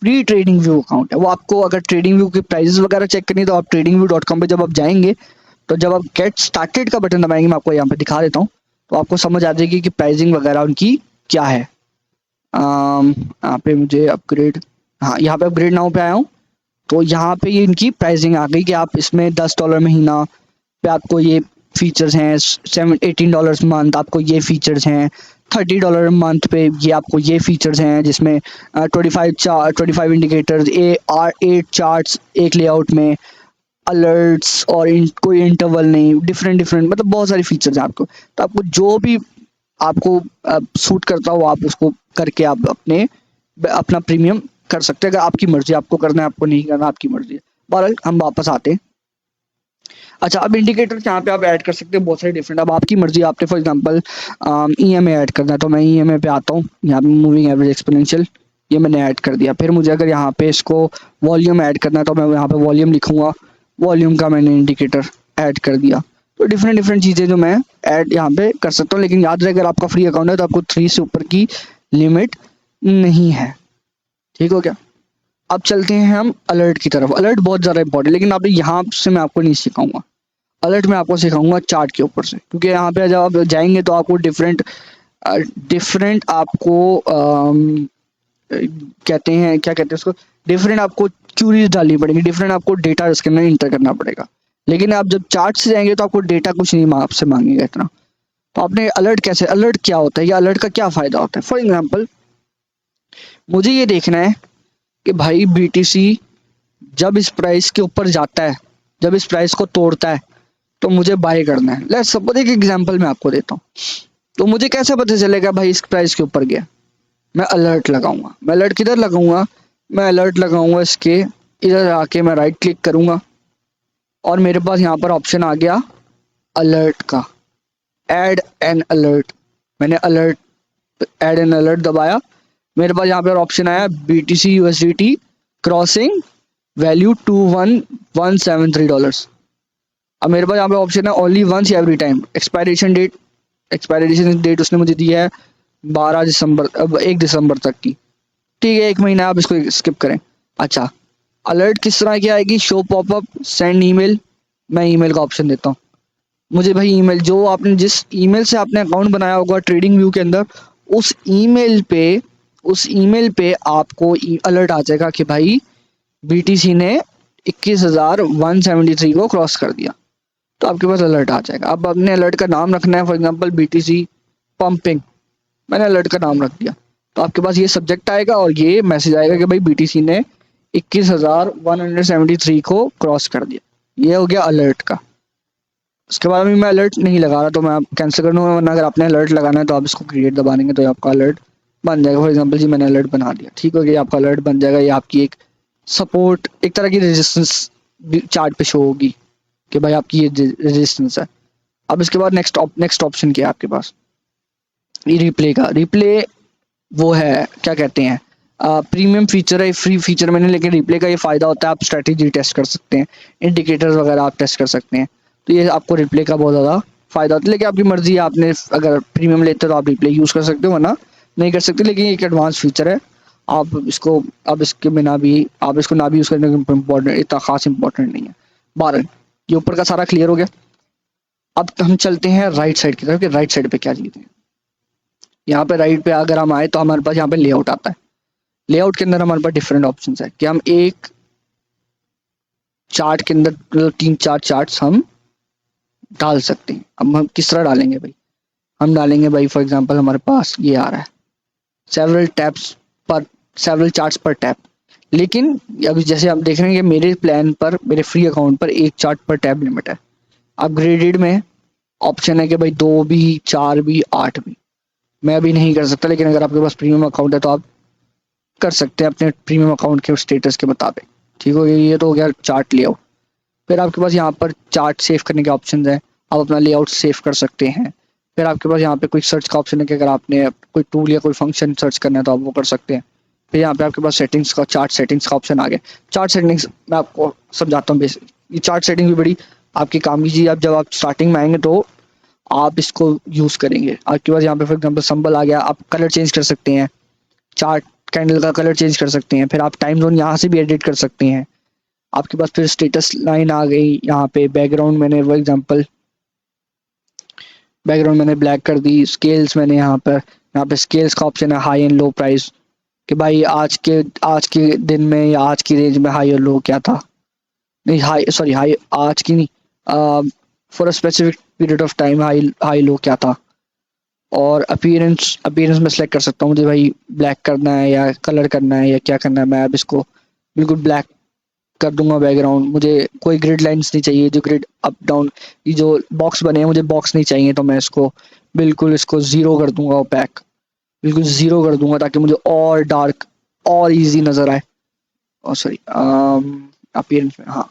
फ्री ट्रेडिंग व्यू अकाउंट है। वो आपको अगर ट्रेडिंग व्यू की प्राइसेस वगैरह चेक करनी है तो आप tradingview.com पे जब आप जाएंगे तो जब आप गेट स्टार्टेड का बटन दबाएंगे, मैं आपको यहाँ पे दिखा देता हूँ, तो आपको समझ आ जाएगी कि प्राइसिंग वगैरह उनकी क्या है। यहाँ पे मुझे अपग्रेड, हाँ यहाँ पे अपग्रेड नाउ पे आया हूँ, तो यहाँ पे ये इनकी प्राइसिंग आ गई कि आप इसमें $10 महीना पे आपको ये फीचर्स हैं, $18 मंथ आपको ये फीचर्स हैं, $30 मंथ पे ये आपको ये फीचर्स हैं, जिसमें 25 इंडिकेटर्स, 8 चार्ट्स एक लेआउट में, अलर्ट्स और कोई इंटरवल नहीं, डिफरेंट डिफरेंट मतलब बहुत सारी फीचर्स हैं आपको। तो आपको जो भी आपको सूट करता हो आप उसको करके आप अपना प्रीमियम कर सकते हैं। अगर आपकी मर्जी, आपको करना है आपको नहीं करना आपकी मर्जी है। बहरहाल हम वापस आते हैं। अच्छा, अब इंडिकेटर यहाँ पे आप ऐड कर सकते हैं बहुत सारे डिफरेंट, अब आपकी मर्जी। आपने फॉर एग्जांपल EMA ऐड करना है तो मैं EMA पे आता हूँ, यहाँ पे मूविंग एवरेज एक्सपोनेंशियल, ये मैंने ऐड कर दिया। फिर मुझे अगर यहाँ पे इसको वॉल्यूम ऐड करना है तो मैं यहाँ पे वॉल्यूम लिखूंगा, वॉल्यूम का मैंने इंडिकेटर ऐड कर दिया। तो डिफरेंट डिफरेंट चीज़ें जो मैं ऐड यहाँ पे कर सकता हूँ, लेकिन याद रहे अगर आपका फ्री अकाउंट है तो आपको 3 से ऊपर की लिमिट नहीं है। ठीक हो गया? अब चलते हैं हम अलर्ट की तरफ। अलर्ट बहुत ज़्यादा इंपॉर्टेंट, लेकिन आप यहाँ से मैं आपको नहीं सिखाऊंगा अलर्ट, मैं आपको सिखाऊंगा चार्ट के ऊपर से, क्योंकि यहाँ पे जब आप जाएंगे तो आपको डिफरेंट डिफरेंट आपको कहते हैं, क्या कहते हैं उसको, डिफरेंट आपको क्यूरीज डालनी पड़ेगी, डिफरेंट आपको डेटा इसके अंदर इंटर करना पड़ेगा। लेकिन आप जब चार्ट से जाएंगे तो आपको डेटा कुछ नहीं आपसे मांगेगा इतना। तो आपने अलर्ट कैसे, अलर्ट क्या होता है या अलर्ट का क्या फ़ायदा होता है? फॉर एग्जाम्पल मुझे ये देखना है कि भाई BTC जब इस प्राइस के ऊपर जाता है, जब इस प्राइस को तोड़ता है तो मुझे बाय करना है। लेट्स सपोज एक एग्जांपल मैं आपको देता हूँ, तो मुझे कैसे पता चलेगा भाई इस प्राइस के ऊपर गया? मैं अलर्ट लगाऊंगा। मैं अलर्ट किधर लगाऊंगा? मैं अलर्ट लगाऊंगा इसके इधर आके मैं राइट क्लिक करूंगा और मेरे पास यहाँ पर ऑप्शन आ गया अलर्ट का, ऐड एन अलर्ट। मैंने अलर्ट ऐड एन अलर्ट दबाया, मेरे पास यहाँ पर ऑप्शन आया BTC USDT क्रॉसिंग वैल्यू $2173। अब मेरे पास यहाँ पे ऑप्शन है only once every time. Expiration date उसने मुझे दी है 12 दिसंबर, अब 1 दिसंबर तक की। ठीक है, 1 महीना, आप इसको स्किप करें। अच्छा, अलर्ट किस तरह की आएगी? Show popup, send email. मैं ईमेल का ऑप्शन देता हूँ। मुझे भाई ईमेल, जो आपने जिस ईमेल से आपने अकाउंट बनाया होगा ट्रेडिंग व्यू के अंदर, उस ईमेल पे उस ईमेल पे आपको अलर्ट आ जाएगा कि भाई BTC ने 21,173 को क्रॉस कर दिया, तो आपके पास अलर्ट आ जाएगा। अब अपने अलर्ट का नाम रखना है, फॉर एग्जांपल BTC पंपिंग, मैंने अलर्ट का नाम रख दिया, तो आपके पास ये सब्जेक्ट आएगा और ये मैसेज आएगा कि भाई BTC ने 21,173 को क्रॉस कर दिया। ये हो गया अलर्ट का। उसके बाद अभी मैं अलर्ट नहीं लगा रहा तो मैं कैंसिल कर दूंगा, वरना अगर आपने अलर्ट लगाना है तो आप इसको क्रिएट दबा देंगे तो आपका अलर्ट बन जाएगा। फॉर एग्जांपल जी मैंने अलर्ट बना दिया, ठीक हो गया, आपका अलर्ट बन जाएगा। ये आपकी एक सपोर्ट, एक तरह की रेजिस्टेंस चार्ट पे शो होगी कि भाई आपकी ये रेजिस्टेंस है। अब इसके बाद नेक्स्ट ऑप्शन क्या है आपके पास, ये रिप्ले का। रिप्ले वो है क्या कहते हैं, प्रीमियम फीचर है, फ्री फीचर मैंने, लेकिन रिप्ले का ये फायदा होता है आप स्ट्रेटेजी टेस्ट कर सकते हैं, इंडिकेटर्स वगैरह आप टेस्ट कर सकते हैं, तो ये आपको रिप्ले का बहुत ज़्यादा फायदा होता है। लेकिन आपकी मर्जी है, आपने अगर प्रीमियम लेते हो तो आप रिप्ले यूज़ कर सकते हो, वरना नहीं कर सकते। लेकिन एक एडवांस फीचर है, आप इसको अब इसके बिना भी आप इसको ना भी यूज़ करने का इम्पोर्टेंट, इतना खास इंपॉर्टेंट नहीं है। 12 ये ऊपर का सारा क्लियर हो गया। अब हम चलते हैं राइट साइड की तरफ कि राइट साइड पे क्या चीज़ें हैं। यहाँ पे राइट पे अगर हम आए तो हमारे पास यहाँ पे लेआउट आता है। लेआउट के अंदर हमारे पास डिफरेंट ऑप्शंस है कि हम एक चार्ट के अंदर मतलब 3-4 चार्ट्स हम डाल सकते हैं। अब हम किस तरह डालेंगे भाई, हम डालेंगे भाई फॉर एग्जांपल हमारे पास ये आ रहा है सेवरल चार्ट्स पर टैप। लेकिन अभी जैसे आप देख रहे हैं कि मेरे प्लान पर, मेरे फ्री अकाउंट पर एक चार्ट पर टैब लिमिट है। अपग्रेडेड में ऑप्शन है कि भाई 2 भी, 4 भी, 8 भी। मैं अभी नहीं कर सकता, लेकिन अगर आपके पास प्रीमियम अकाउंट है तो आप कर सकते हैं अपने प्रीमियम अकाउंट के स्टेटस के मुताबिक, ठीक हो गया। ये तो हो गया चार्ट लेआउट। फिर आपके पास यहाँ पर चार्ट सेव करने के ऑप्शन है, आप अपना लेआउट सेव कर सकते हैं। फिर आपके पास यहाँ पे कोई सर्च का ऑप्शन है कि अगर आपने कोई टूल या कोई फंक्शन सर्च करना है तो आप वो कर सकते हैं। फिर यहाँ पे आपके पास सेटिंग्स का, चार्ट सेटिंग्स का ऑप्शन आ गया। चार्ट सेटिंग्स मैं आपको समझाता हूँ बेसिक। ये चार्ट सेटिंग भी बड़ी आपकी काम की चीज़। आप जब आप स्टार्टिंग में आएंगे तो आप इसको यूज़ करेंगे। आपके पास यहाँ पे फॉर एग्जाम्पल सिंबल आ गया, आप कलर चेंज कर सकते हैं, चार्ट कैंडल का कलर चेंज कर सकते हैं। फिर आप टाइम जोन यहाँ से भी एडिट कर सकते हैं। आपके पास फिर स्टेटस लाइन आ गई। यहाँ पे बैकग्राउंड मैंने फॉर एग्जांपल बैकग्राउंड मैंने ब्लैक कर दी। स्केल्स मैंने यहाँ पे स्केल्स का ऑप्शन है, हाई एंड लो प्राइस, कि भाई आज के दिन में या आज की रेंज में हाई और लो क्या था, नहीं हाई आज की नहीं, for a specific period of time high low क्या था। और अपीयरेंस में सेलेक्ट कर सकता हूँ मुझे भाई ब्लैक करना है या कलर करना है या क्या करना है। मैं अब इसको बिल्कुल ब्लैक कर दूंगा बैकग्राउंड। मुझे कोई ग्रिड लाइंस नहीं चाहिए, जो ग्रिड अप डाउन ये जो बॉक्स बने हैं मुझे बॉक्स नहीं चाहिए, तो मैं इसको बिल्कुल इसको ज़ीरो कर दूंगा, ओपैक बिल्कुल ज़ीरो कर दूंगा ताकि मुझे और डार्क और इजी नज़र आए। और सॉरी अपीयरेंस में, हाँ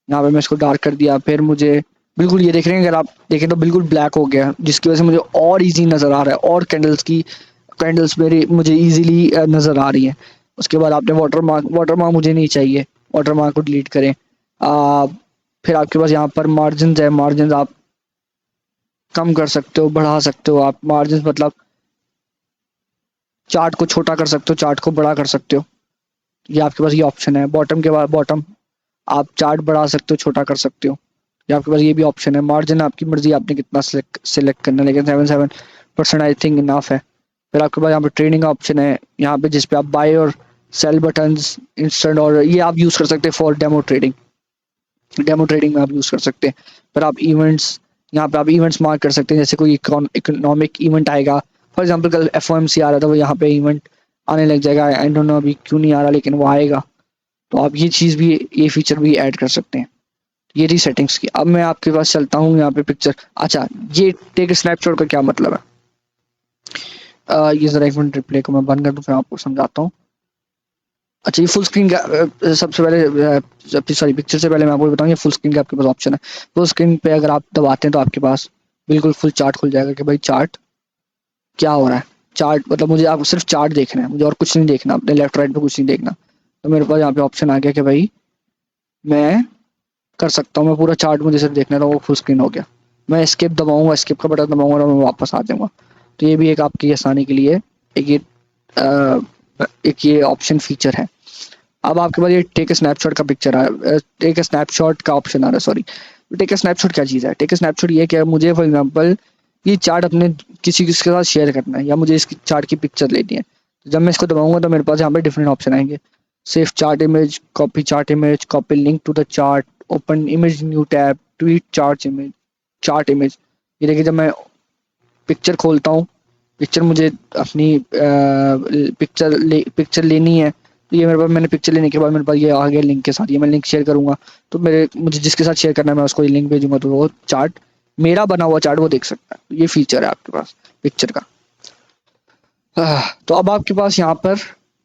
यहाँ पे मैं इसको डार्क कर दिया। फिर मुझे बिल्कुल ये देख रहे हैं, अगर आप देखें तो बिल्कुल ब्लैक हो गया, जिसकी वजह से मुझे और इजी नज़र आ रहा है और कैंडल्स मेरी मुझे इजीली नज़र आ रही हैं। उसके बाद आपने वाटरमार्क मुझे नहीं चाहिए, वाटरमार्क को डिलीट करें। फिर आपके पास यहाँ पर मार्जिन है, मार्जिन आप कम कर सकते हो, बढ़ा सकते हो। आप मार्जिन मतलब चार्ट को छोटा कर सकते हो, चार्ट को बड़ा कर सकते हो, ये आपके पास ये ऑप्शन है। बॉटम के बाद बॉटम आप चार्ट बढ़ा सकते हो, छोटा कर सकते हो, ये आपके पास ये भी ऑप्शन है। मार्जिन आपकी मर्जी, आपने कितना सिलेक्ट करना है, लेकिन 77% आई थिंक इनफ है। फिर आपके पास यहाँ पे ट्रेडिंग का ऑप्शन है, यहाँ पे जिस पे आप बाय और सेल बटन्स इंस्टेंट, और ये आप यूज़ कर सकते हैं फॉर डेमो ट्रेडिंग में आप यूज़ कर सकते हैं। फिर आप इवेंट्स, यहाँ पे आप इवेंट्स मार्क कर सकते हैं, जैसे कोई इकोनॉमिक इवेंट आएगा। फॉर एग्जांपल कल FOMC आ रहा था, वो यहाँ पे इवेंट आने लग जाएगा। आई डोंट नो अभी क्यों नहीं आ रहा, लेकिन वो आएगा, तो आप ये फीचर भी ऐड कर सकते हैं। ये थी सेटिंग्स की। अब मैं आपके पास चलता हूँ यहाँ पे पिक्चर। अच्छा, ये टेक स्नैपशॉट का क्या मतलब है, ये जरा एक मिनट रिप्ले को मैं बंद कर दूँ फिर आपको समझाता हूँ। अच्छा, ये फुल स्क्रीन का सबसे पहले सॉरी पिक्चर से पहले मैं आपको बताऊँ, ये फुल स्क्रीन का आपके पास ऑप्शन है। फुल स्क्रीन पे अगर आप दबाते हैं तो आपके पास बिल्कुल फुल चार्ट खुल जाएगा कि भाई चार्ट क्या हो रहा है। चार्ट मतलब मुझे आप सिर्फ चार्ट देखना है, मुझे और कुछ नहीं देखना, अपने लेफ्ट राइट पे कुछ नहीं देखना। तो मेरे पास यहाँ पे ऑप्शन आ गया कि भाई मैं कर सकता हूँ, मैं पूरा चार्ट मुझे सिर्फ देखना था, वो फुल स्क्रीन हो गया। मैं एस्केप दबाऊंगा, एस्केप का बटन दबाऊंगा और मैं वापस आ जाऊंगा। तो ये भी एक आपकी आसानी के लिए एक ये ऑप्शन फीचर है। अब आपके पास ये टेक स्नैपशॉट का पिक्चर है, टेक स्नैपशॉट का ऑप्शन आ रहा है। सॉरी, टेक स्नैपशॉट क्या चीज़ है? टेक स्नैपशॉट ये कि मुझे फॉर एग्जांपल ये चार्ट अपने किसी के साथ शेयर करना है या मुझे इस चार्ट की पिक्चर लेनी है, तो जब मैं इसको दबाऊंगा तो मेरे पास यहाँ पे डिफरेंट ऑप्शन आएंगे, save chart image, chart image, copy link to the chart, open image new tab, tweet chart image. ये देखिए जब मैं पिक्चर खोलता हूँ, पिक्चर मुझे अपनी पिक्चर लेनी है, तो ये मेरे पास, मैंने पिक्चर लेने के बाद मेरे पास ये आ गया लिंक के साथ, ये मैं लिंक शेयर करूंगा, तो मुझे जिसके साथ शेयर करना है मैं उसको ये लिंक भेजूंगा तो वो चार्ट, मेरा बना हुआ चार्ट वो देख सकता है। ये फीचर है आपके पास पिक्चर का। तो अब आपके पास यहाँ पर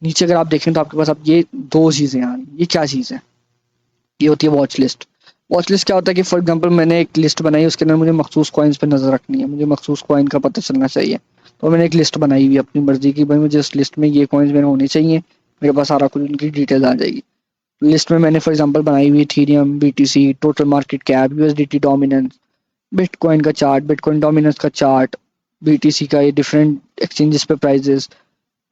नीचे अगर आप देखें तो आपके पास अब ये दो चीज़ें आ रही। ये क्या चीज़ है? ये होती है वॉच लिस्ट। वॉच लिस्ट क्या होता है कि फॉर एग्जांपल मैंने एक लिस्ट बनाई, उसके अंदर मुझे मखसूस कॉइन्स पे नज़र रखनी है, मुझे मखसूस कॉइन का पता चलना चाहिए, तो मैंने एक लिस्ट बनाई हुई अपनी मर्जी की, भाई मुझे उस लिस्ट में ये कॉइन्स मेरे होने चाहिए, मेरे पास सारा कुछ उनकी डिटेल आ जाएगी। लिस्ट में मैंने फॉर एग्जांपल बनाई हुई Ethereum, BTC, total market cap, USDT dominance, bitcoin का चार्ट, बिटकॉइन डोमिनेंस का चार्ट, बीटीसी का ये डिफरेंट एक्सचेंजेस पे प्राइजेस,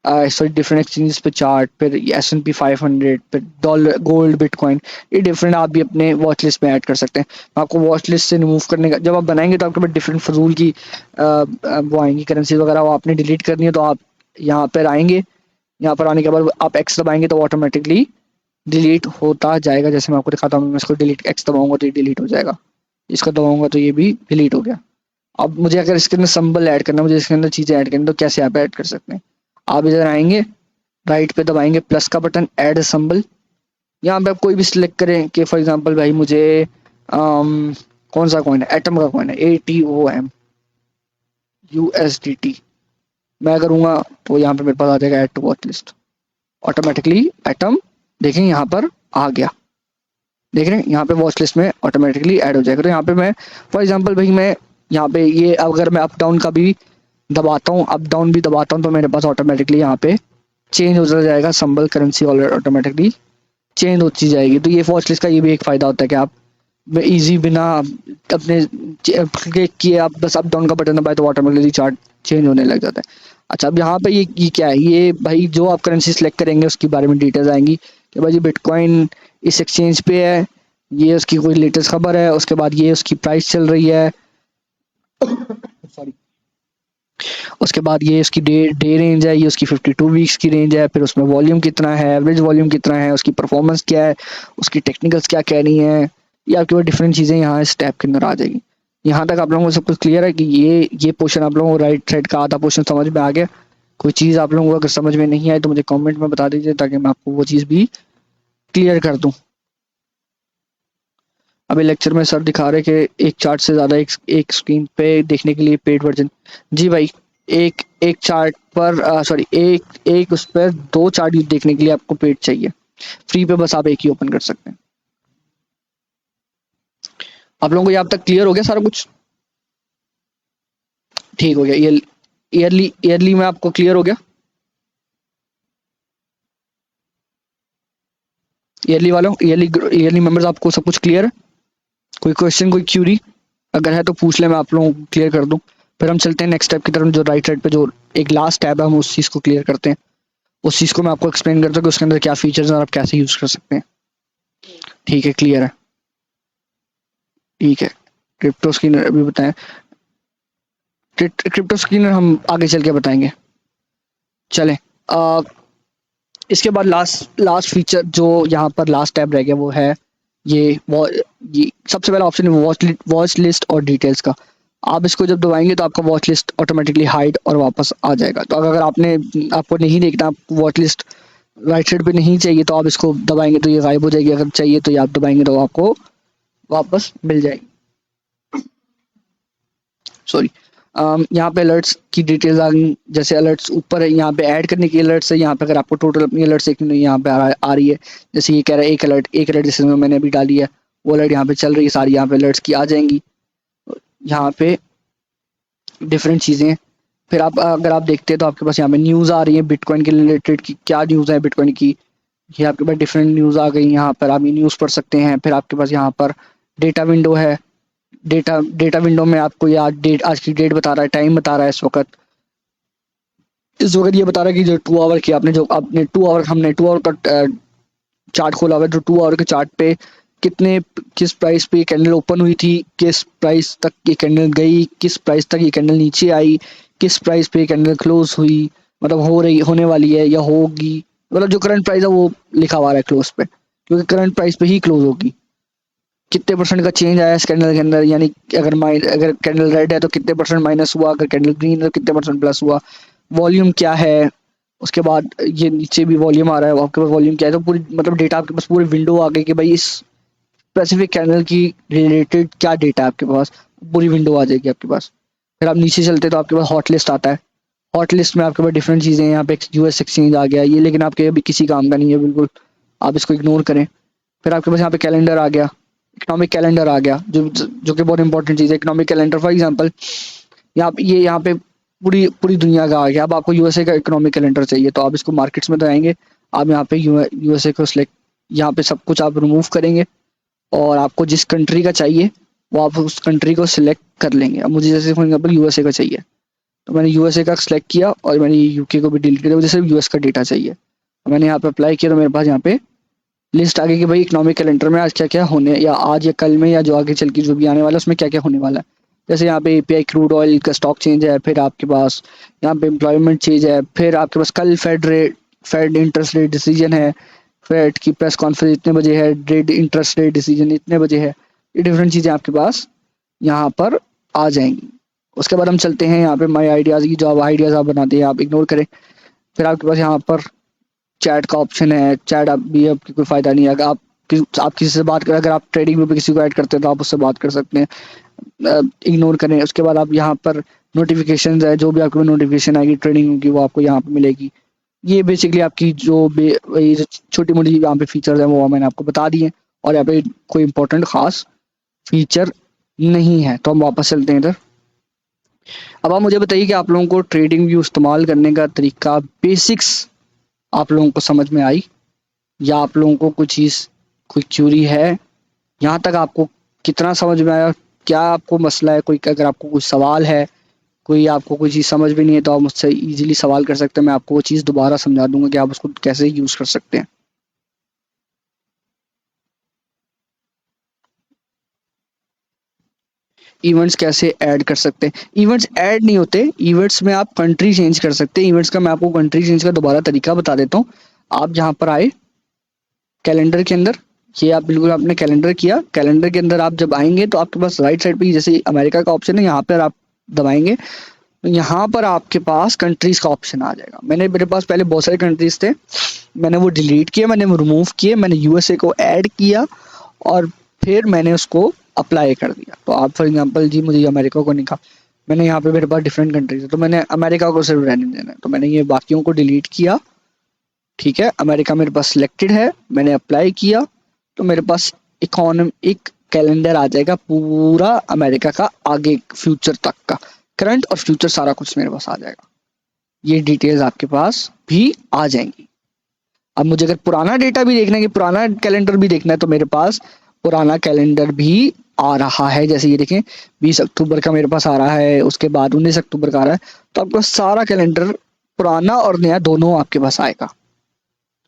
सॉरी डिफरेंट एक्सचेंजेस पे चार्ट, फिर S&P 500, फिर डॉलर, गोल्ड, बिटकॉइन, ये डिफरेंट आप भी अपने वॉच लिस्ट में ऐड कर सकते हैं। आपको वॉच लिस्ट से रिमूव करने का, जब आप बनाएंगे तो आपके पास डिफरेंट फजूल की वो आएंगी करेंसी वगैरह, वो आपने डिलीट करनी है तो आप यहाँ पर आएंगे, यहाँ पर आने के बाद आप एक्स दबाएंगे तो ऑटोमेटिकली डिलीट होता जाएगा। जैसे मैं आपको दिखाता हूँ, मैं इसको डिलीट एक्स दबाऊंगा तो ये डिलीट हो जाएगा, इसको दबाऊंगा तो ये भी डिलीट हो गया। अब मुझे अगर इसके अंदर सिंबल ऐड करना है, मुझे इसके अंदर चीज़ें ऐड करनी, तो कैसे आप ऐड कर सकते हैं? आप इधर आएंगे, राइट पे दबाएंगे प्लस का बटन, ऐड सिंबल, यहाँ पे आप कोई भी सिलेक्ट करें कि फॉर एग्जांपल भाई मुझे कौन सा कॉइन है, एटम का कॉइन है, ATOM USDT, मैं करूँगा तो यहाँ पे मेरे पास आ जाएगा add to watch list, automatically एटम देखें यहाँ पर आ गया, देख रहे हैं यहाँ पे वॉच लिस्ट में ऑटोमेटिकली ऐड हो जाएगा। तो यहाँ पे मैं फॉर एग्जांपल भाई मैं यहाँ पे ये अगर मैं अप डाउन का भी दबाता हूँ, अप डाउन भी दबाता हूँ, तो मेरे पास ऑटोमेटिकली यहाँ पे चेंज होता जाएगा सिंबल, करेंसी ऑटोमेटिकली चेंज होती जाएगी। तो ये वॉच लिस्ट का ये भी एक फ़ायदा होता है कि आप इजी बिना अपने क्लिक किए आप बस अप डाउन का बटन दबाए तो ऑटोमेटिकली चार्ट चेंज होने लग जाता है। अच्छा, अब यहाँ पे ये क्या है, ये भाई जो आप करेंसी सेलेक्ट करेंगे उसके बारे में डिटेल्स आएंगी कि भाई बिटकॉइन इस एक्सचेंज पे है, ये उसकी कोई लेटेस्ट खबर है, उसके बाद ये उसकी प्राइस चल रही है सॉरी, उसके बाद ये उसकी डे रेंज है, ये उसकी 52 वीक्स की रेंज है, फिर उसमें वॉल्यूम कितना है, एवरेज वॉल्यूम कितना है, उसकी परफॉर्मेंस क्या है, उसकी टेक्निकल्स क्या कह रही हैं, ये आपके पास डिफरेंट चीज़ें यहाँ इस टैब के अंदर आ जाएगी। यहाँ तक आप लोगों को सब कुछ क्लियर है कि ये पोर्शन आप लोगों को राइट साइड का आधा पोर्शन समझ में आ गया? कोई चीज़ आप लोगों को अगर समझ में नहीं आई तो मुझे कमेंट में बता दीजिए ताकि मैं आपको वो चीज़ भी क्लियर कर दूं। अभी लेक्चर में सर दिखा रहे कि एक चार्ट से ज़्यादा एक स्क्रीन पे देखने के लिए पेड वर्जन। जी भाई, एक चार्ट पर सॉरी एक उस पर दो चार्ट देखने के लिए आपको पेड चाहिए, फ्री पे बस आप एक ही ओपन कर सकते हैं। आप लोगों को ये अब तक क्लियर हो गया सारा कुछ? ठीक हो गया। ईयरली में आपको क्लियर हो गया? ईयरली मेंबर्स आपको सब कुछ क्लियर है? कोई क्वेश्चन, कोई क्यूरी अगर है तो पूछ ले, मैं आप लोगों को क्लियर कर दूं। फिर हम चलते हैं नेक्स्ट स्टेप की तरफ, जो राइट साइड पे जो एक लास्ट टैब है हम उस चीज़ को क्लियर करते हैं, उस चीज़ को मैं आपको एक्सप्लेन करता हूँ कि उसके अंदर क्या फीचर्स हैं और आप कैसे यूज़ कर सकते हैं। ठीक है, क्लियर है? ठीक है, क्रिप्टो स्कैनर अभी बताएं, क्रिप्टो स्कैनर हम आगे चल के बताएंगे। चलें, इसके बाद लास्ट फीचर जो यहाँ पर लास्ट टैब रह गया वो है ये सबसे पहला ऑप्शन है वॉच लिस्ट और डिटेल्स का। आप इसको जब दबाएंगे तो आपका वॉच लिस्ट ऑटोमेटिकली हाइड और वापस आ जाएगा। तो अगर आपको नहीं देखना, आपको वॉच लिस्ट राइट साइड पे नहीं चाहिए तो आप इसको दबाएंगे तो ये गायब हो जाएगी, अगर चाहिए तो ये आप दबाएंगे तो आपको वापस मिल जाएगी। सॉरी, यहाँ पे अलर्ट्स की डिटेल्स आ गई, जैसे अलर्ट्स ऊपर है, यहाँ पे ऐड करने की अलर्ट्स है, यहाँ पे अगर आपको टोटल अपनी अलर्ट्स देखनी यहाँ पे आ रही है, जैसे ये कह रहा है एक अलर्ट जैसे मैंने अभी डाली है वो अलर्ट यहाँ पे चल रही है, सारी यहाँ पे अलर्ट्स की आ जाएंगी। यहाँ पे डिफरेंट चीज़ें, फिर आप अगर आप देखते हैं तो आपके पास यहाँ पे न्यूज़ आ रही है बिटकॉइन के रिलेटेड की, क्या न्यूज़ है बिटकॉइन की, ये आपके पास डिफरेंट न्यूज़ आ गई, यहाँ पर आप ये न्यूज़ पढ़ सकते हैं। फिर आपके पास यहाँ पर डेटा विंडो है, डेटा विंडो में आपको ये आज की डेट बता रहा है, टाइम बता रहा है इस वक्त ये बता रहा है कि जो 2 आवर की हमने 2 आवर का चार्ट खोला हुआ है, तो 2 आवर के चार्ट पे किस प्राइस पे ये कैंडल ओपन हुई थी, किस प्राइस तक ये कैंडल गई, किस प्राइस तक ये कैंडल नीचे आई, किस प्राइस पे ये कैंडल क्लोज हुई, मतलब होने वाली है या होगी, मतलब जो करंट प्राइस है वो लिखा हुआ है क्लोज पे, क्योंकि करंट प्राइस पे ही क्लोज होगी। कितने परसेंट का चेंज आया इस कैंडल के अंदर, यानी अगर कैंडल रेड है तो कितने परसेंट माइनस हुआ, अगर कैंडल ग्रीन है तो कितने परसेंट प्लस हुआ, वॉल्यूम क्या है। उसके बाद ये नीचे भी वॉल्यूम आ रहा है, आपके पास वॉल्यूम क्या है, तो पूरी मतलब डेटा आपके पास पूरी विंडो आ गई कि भाई इस स्पेसिफिक कैंडल की रिलेटेड क्या डेटा है आपके पास, पूरी विंडो आ जाएगी आपके पास। फिर आप नीचे चलते तो आपके पास हॉट लिस्ट आता है। हॉट लिस्ट में आपके पास डिफरेंट चीज़ें हैं, यहाँ पे यूएस एक्सचेंज आ गया ये, लेकिन आपके अभी किसी काम का नहीं है बिल्कुल, आप इसको इग्नोर करें। फिर आपके पास यहाँ पे कैलेंडर आ गया, इकोनॉमिक कैलेंडर आ गया, जो कि बहुत इंपॉर्टेंट चीज़ है। इकोनॉमिक कैलेंडर फॉर एग्जांपल यहाँ पे पूरी पूरी दुनिया का आ गया। अब आपको यूएसए का इकोनॉमिक कैलेंडर चाहिए तो आप इसको मार्केट्स में तो आएंगे, आप यहाँ पे यूएसए को सिलेक्ट, यहाँ पे सब कुछ आप रिमूव करेंगे और आपको जिस कंट्री का चाहिए वो आप उस कंट्री को सिलेक्ट कर लेंगे। अब मुझे जैसे फॉर एग्जाम्पल यूएसए का चाहिए तो मैंने यूएसए का सिलेक्ट किया और मैंने यूके को भी डिलीट किया, मुझे सिर्फ यूएस का डेटा चाहिए। मैंने यहाँ पे अप्लाई किया तो मेरे पास यहाँ पे लिस्ट आ गई कि भाई इकोनॉमिक कैलेंडर में आज क्या क्या होने, या आज या कल में या जो आगे चल के जो भी आने वाला है उसमें क्या क्या होने वाला है। जैसे यहाँ पे एपीआई क्रूड ऑयल का स्टॉक चेंज है, फिर आपके पास यहाँ पे एम्प्लॉयमेंट चेंज है, फिर आपके पास कल फेड इंटरेस्ट रेट डिसीजन है, फेड की प्रेस कॉन्फ्रेंस इतने बजे है, डेट इंटरेस्ट रेट डिसीजन इतने बजे है। ये डिफरेंट चीज़ें आपके पास यहाँ पर आ जाएंगी। उसके बाद हम चलते हैं यहाँ पे माई आइडियाज़ की, जो आप आइडियाज़ आप बनाते हैं आप इग्नोर करें। फिर आपके पास यहाँ पर चैट का ऑप्शन है, चैट आप भी आपकी कोई फ़ायदा नहीं है। अगर आप किसी से बात करें, अगर आप ट्रेडिंग में भी किसी को ऐड करते हैं तो आप उससे बात कर सकते हैं, इग्नोर करें। उसके बाद आप यहाँ पर नोटिफिकेशन है, जो भी आपको नोटिफिकेशन आएगी ट्रेडिंग की वो आपको यहाँ पर मिलेगी। ये बेसिकली आपकी जो छोटी मोटी यहाँ पे फीचर्स हैं वो मैंने आपको बता दिए, और यहाँ पे कोई इंपॉर्टेंट खास फीचर नहीं है। तो हम वापस चलते हैं इधर। अब आप मुझे बताइए कि आप लोगों को ट्रेडिंग व्यू इस्तेमाल करने का तरीका बेसिक्स आप लोगों को समझ में आई, या आप लोगों को कुछ चीज़ कोई क्यूरी है, यहाँ तक आपको कितना समझ में आया, क्या आपको मसला है, कोई अगर आपको कुछ सवाल है, कोई आपको कोई चीज़ समझ में नहीं है तो आप मुझसे इजीली सवाल कर सकते हैं, मैं आपको वो चीज़ दोबारा समझा दूंगा कि आप उसको कैसे यूज़ कर सकते हैं। इवेंट्स कैसे ऐड कर सकते हैं, इवेंट्स ऐड नहीं होते, इवेंट्स में आप कंट्री चेंज कर सकते हैं। इवेंट्स का मैं आपको कंट्री चेंज का दोबारा तरीका बता देता हूँ। आप यहाँ पर आए कैलेंडर के अंदर, ये आप बिल्कुल आपने कैलेंडर किया, कैलेंडर के अंदर आप जब आएंगे तो आपके पास राइट साइड पे जैसे अमेरिका का ऑप्शन है, यहाँ पर आप दबाएंगे तो यहाँ पर आपके पास कंट्रीज का ऑप्शन आ जाएगा। मेरे पास पहले बहुत सारे कंट्रीज थे, मैंने वो डिलीट किए, मैंने वो रिमूव किए, मैंने यूएसए को ऐड किया और फिर मैंने उसको अप्लाई कर दिया। तो आप फॉर एग्जांपल जी मुझे अमेरिका को नहीं कहा, मैंने यहाँ पे मेरे पास डिफरेंट कंट्रीज है तो मैंने अमेरिका को सिर्फ रहने देना है, तो मैंने ये बाकियों को डिलीट किया। ठीक है, अमेरिका मेरे पास सिलेक्टेड है, मैंने अप्लाई किया तो मेरे पास इकोनॉमिक कैलेंडर आ जाएगा पूरा अमेरिका का, आगे फ्यूचर तक का करंट और फ्यूचर सारा कुछ मेरे पास आ जाएगा। ये डिटेल्स आपके पास भी आ जाएंगी। अब मुझे अगर पुराना डेटा भी देखना है कि पुराना कैलेंडर भी देखना है तो मेरे पास पुराना कैलेंडर भी आ रहा है। जैसे ये देखें 20 अक्टूबर का मेरे पास आ रहा है, उसके बाद 19 अक्टूबर का आ रहा है, तो आपको सारा कैलेंडर पुराना और नया दोनों आपके पास आएगा।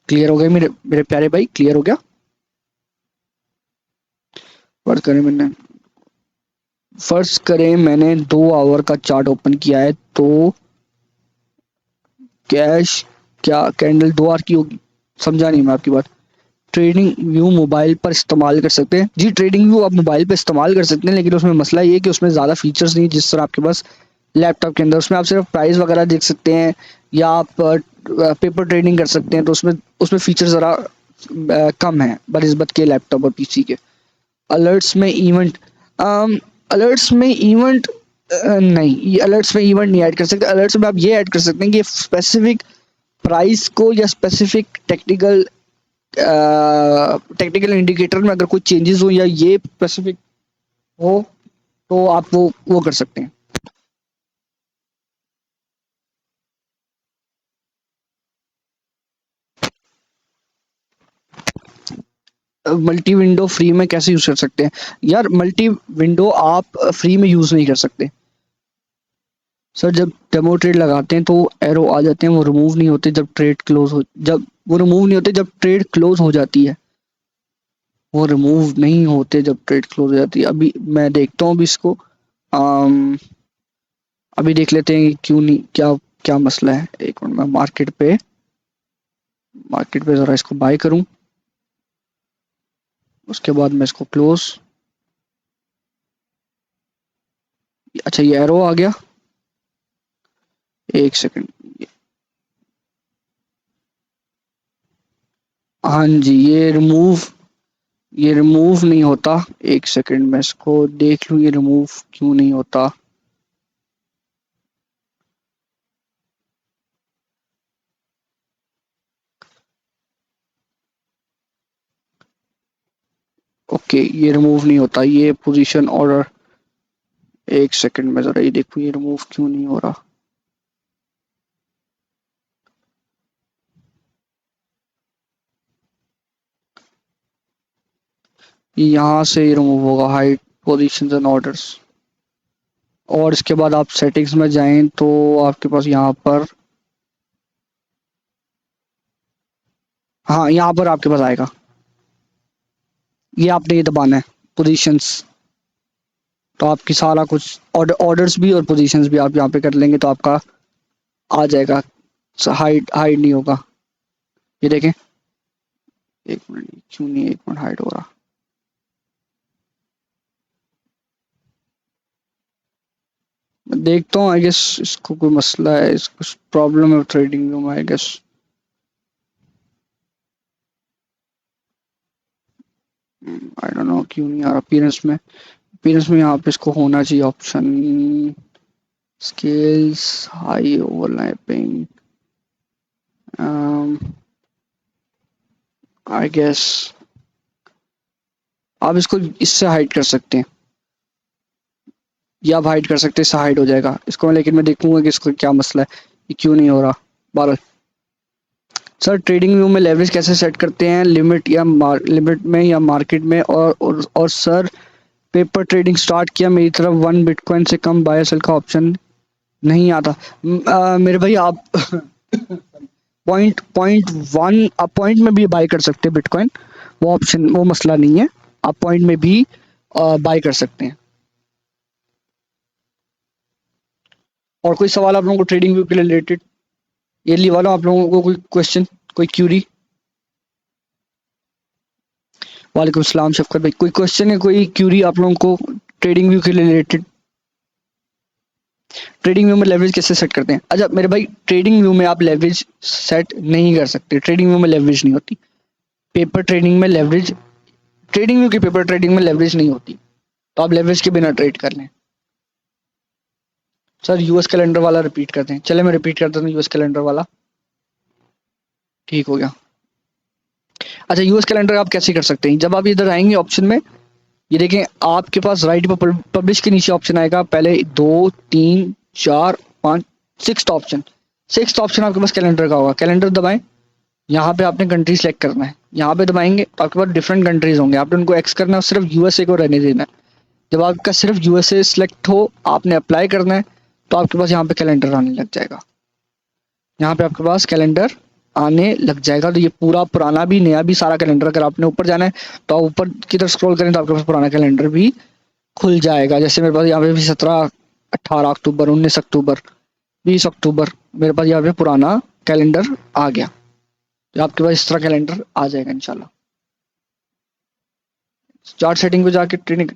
क्लियर हो गया मेरे मेरे प्यारे भाई, क्लियर हो गया? फर्ज करें मैंने 2 आवर का चार्ट ओपन किया है तो कैश क्या कैंडल 2 आवर की होगी? समझा नहीं मैं आपकी बात। ट्रेडिंग व्यू मोबाइल पर इस्तेमाल कर सकते हैं जी, ट्रेडिंग व्यू आप मोबाइल पर इस्तेमाल कर सकते हैं, लेकिन उसमें मसला ये है कि उसमें ज़्यादा फीचर्स नहीं जिस तरह आपके पास लैपटॉप के अंदर। उसमें आप सिर्फ प्राइस वगैरह देख सकते हैं या आप पेपर ट्रेडिंग कर सकते हैं, तो उसमें उसमें फीचर ज़रा कम है बनिस्बत के लैपटॉप और पीसी के। अलर्ट्स में इवेंट अलर्ट्स में इवेंट नहीं, ये अलर्ट्स में इवेंट नहीं ऐड कर सकते। अलर्ट्स में आप ये ऐड कर सकते हैं कि स्पेसिफिक प्राइस को या स्पेसिफिक टेक्निकल इंडिकेटर में अगर कोई चेंजेस हो या ये स्पेसिफिक हो तो आप वो कर सकते हैं। मल्टी विंडो फ्री में कैसे यूज कर सकते हैं? यार मल्टी विंडो आप फ्री में यूज नहीं कर सकते सर। जब डेमो ट्रेड लगाते हैं तो एरो आ जाते हैं, वो रिमूव नहीं होते जब ट्रेड क्लोज हो, जब वो रिमूव नहीं होते जब ट्रेड क्लोज हो जाती है, वो रिमूव नहीं होते जब ट्रेड क्लोज हो जाती है। अभी मैं देखता हूँ अभी इसको, अभी देख लेते हैं क्यों नहीं, क्या क्या मसला है। एक मिनट, मैं मार्केट पे ज़रा इसको बाय करूं, उसके बाद मैं इसको क्लोज। अच्छा ये एरो आ गया, एक सेकंड। हाँ जी, ये रिमूव नहीं होता। एक सेकंड मैं इसको देख लूं, ये रिमूव क्यों नहीं होता। ओके, ये रिमूव नहीं होता, ये पोजीशन ऑर्डर। एक सेकंड में जरा ये देखूं, ये रिमूव क्यों नहीं हो रहा। यहाँ से ही रिमूव होगा, हाइड पोजीशंस एंड ऑर्डर्स। और इसके बाद आप सेटिंग्स में जाएं तो आपके पास यहाँ पर, हाँ यहाँ पर आपके पास आएगा, ये आपने ये दबाना है, पोजीशंस। तो आपकी सारा कुछ ऑर्डर्स भी और पोजीशंस भी आप यहाँ पे कर लेंगे तो आपका आ जाएगा। हाइड हाइड नहीं होगा। ये देखें, एक मिनट, क्यों नहीं एक मिनट हाइड हो रहा। मैं देखता हूँ, आई गेस इसको कोई मसला है, इसको कुछ प्रॉब्लम है ट्रेडिंग व्यू में, I guess. I don't know क्यों नहीं आ रहा। अपीयरेंस में यहाँ पे इसको होना चाहिए option, scales, high overlapping, I guess आप इसको इससे हाइड कर सकते हैं, या आप हाइड कर सकते हैं, इससे हाइड हो जाएगा इसको। लेकिन मैं देखूंगा कि इसको क्या मसला है, ये क्यों नहीं हो रहा। बारह सर, ट्रेडिंग व्यू में लेवरेज कैसे सेट करते हैं, लिमिट में या मार्केट में। और सर, पेपर ट्रेडिंग स्टार्ट किया, मेरी तरफ 1 बिटकॉइन से कम बाय सेल का ऑप्शन नहीं आता। मेरे भाई आप पॉइंट पॉइंट वन, आप पॉइंट में भी बाय कर सकते हैं बिटकॉइन, वो ऑप्शन, वो मसला नहीं है। आप पॉइंट में भी बाय कर सकते हैं। और कोई सवाल आप लोगों को ट्रेडिंग व्यू के रिलेटेड, ये लिए वालों आप लोगों को कोई क्वेश्चन, कोई क्यूरी। वालेकुम सलाम शफकत भाई, कोई क्वेश्चन है, कोई क्यूरी आप लोगों को ट्रेडिंग व्यू के रिलेटेड। ट्रेडिंग व्यू में लेवरेज कैसे सेट करते हैं। अच्छा मेरे भाई, ट्रेडिंग व्यू में आप लेवरेज सेट नहीं कर सकते, ट्रेडिंग व्यू में लेवरेज नहीं होती। पेपर ट्रेडिंग में लेवरेज, ट्रेडिंग व्यू की पेपर ट्रेडिंग में लेवरेज नहीं होती, तो आप लेवरेज के बिना ट्रेड कर लें। सर यूएस कैलेंडर वाला रिपीट करते हैं, चले मैं रिपीट करता हूँ यूएस कैलेंडर वाला। ठीक हो गया। अच्छा यूएस कैलेंडर आप कैसे कर सकते हैं, जब आप इधर आएंगे ऑप्शन में, ये देखें आपके पास राइट पर पब्लिश के नीचे ऑप्शन आएगा, पहले 2 3 4 5, सिक्स ऑप्शन आपके पास कैलेंडर का होगा। कैलेंडर दबाएं, यहाँ पे आपने कंट्री सेलेक्ट करना है, यहाँ पे दबाएंगे तो आपके पास डिफरेंट कंट्रीज होंगे, आपने उनको एक्स करना है, सिर्फ यूएसए को रहने देना है। जब आपका सिर्फ यूएसए सिलेक्ट हो, आपने अप्लाई करना है, तो आपके पास यहाँ पे कैलेंडर आने लग जाएगा। यहाँ पे आपके पास कैलेंडर आने लग जाएगा, तो ये पूरा पुराना भी नया भी सारा कैलेंडर, अगर आपने ऊपर जाना है तो आप ऊपर की तरफ स्क्रॉल करें तो आपके पास पुराना कैलेंडर भी खुल जाएगा। जैसे मेरे पास यहाँ पे भी 17 18 अक्टूबर, 19 अक्टूबर, 20 अक्टूबर, मेरे पास यहाँ पे पुराना कैलेंडर आ गया। तो आपके पास इस तरह कैलेंडर आ जाएगा इंशाल्लाह। चार्ट सेटिंग पे जाके ट्रेनिंग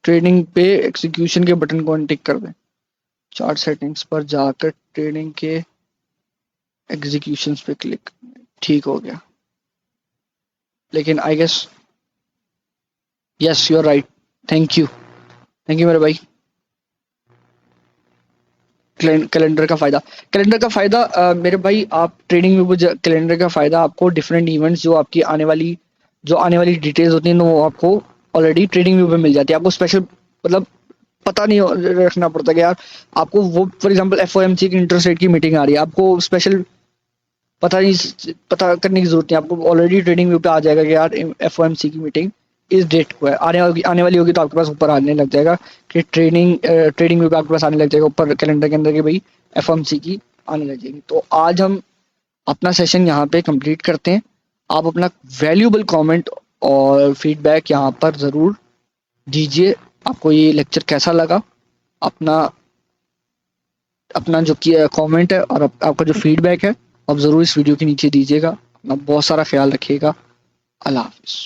ट्रेडिंग पे एग्जीक्यूशन के बटन को अनटिक कर दें। चार्ट सेटिंग्स पर जाकर ट्रेडिंग के एग्जीक्यूशंस पे क्लिक, ठीक हो गया। लेकिन I guess, yes you are right, thank you, thank you मेरे भाई। कैलेंडर का फायदा, कैलेंडर का फायदा मेरे भाई, आप ट्रेडिंग में कैलेंडर का फायदा आपको डिफरेंट इवेंट्स, जो आपकी आने वाली डिटेल्स होती हैं, वो आपको ऑलरेडी ट्रेडिंग व्यू पे मिल जाती है। आपको स्पेशल मतलब पता नहीं रखना पड़ता कि यार आपको वो, फॉर एग्जांपल एफओएमसी की इंटरेस्ट रेट की मीटिंग आ रही है, आपको स्पेशल पता करने की जरूरत नहीं, आपको ऑलरेडी ट्रेडिंग व्यू पे आ जाएगा कि यार एफओएमसी की मीटिंग इस डेट को है, आने वाली होगी, तो आपके पास ऊपर आने लग जाएगा कि ट्रेडिंग व्यू पे आपके पास आने लग जाएगा ऊपर कैलेंडर के अंदर कि भाई एफओएमसी की आने लग जाएगी। तो आज हम अपना सेशन यहाँ पे कंप्लीट करते हैं। आप अपना वैल्यूएबल कमेंट और फीडबैक यहाँ पर ज़रूर दीजिए, आपको ये लेक्चर कैसा लगा। अपना अपना जो कमेंट है और आपका जो फीडबैक है आप ज़रूर इस वीडियो के नीचे दीजिएगा। अपना बहुत सारा ख्याल रखिएगा। अल्लाह हाफिज़।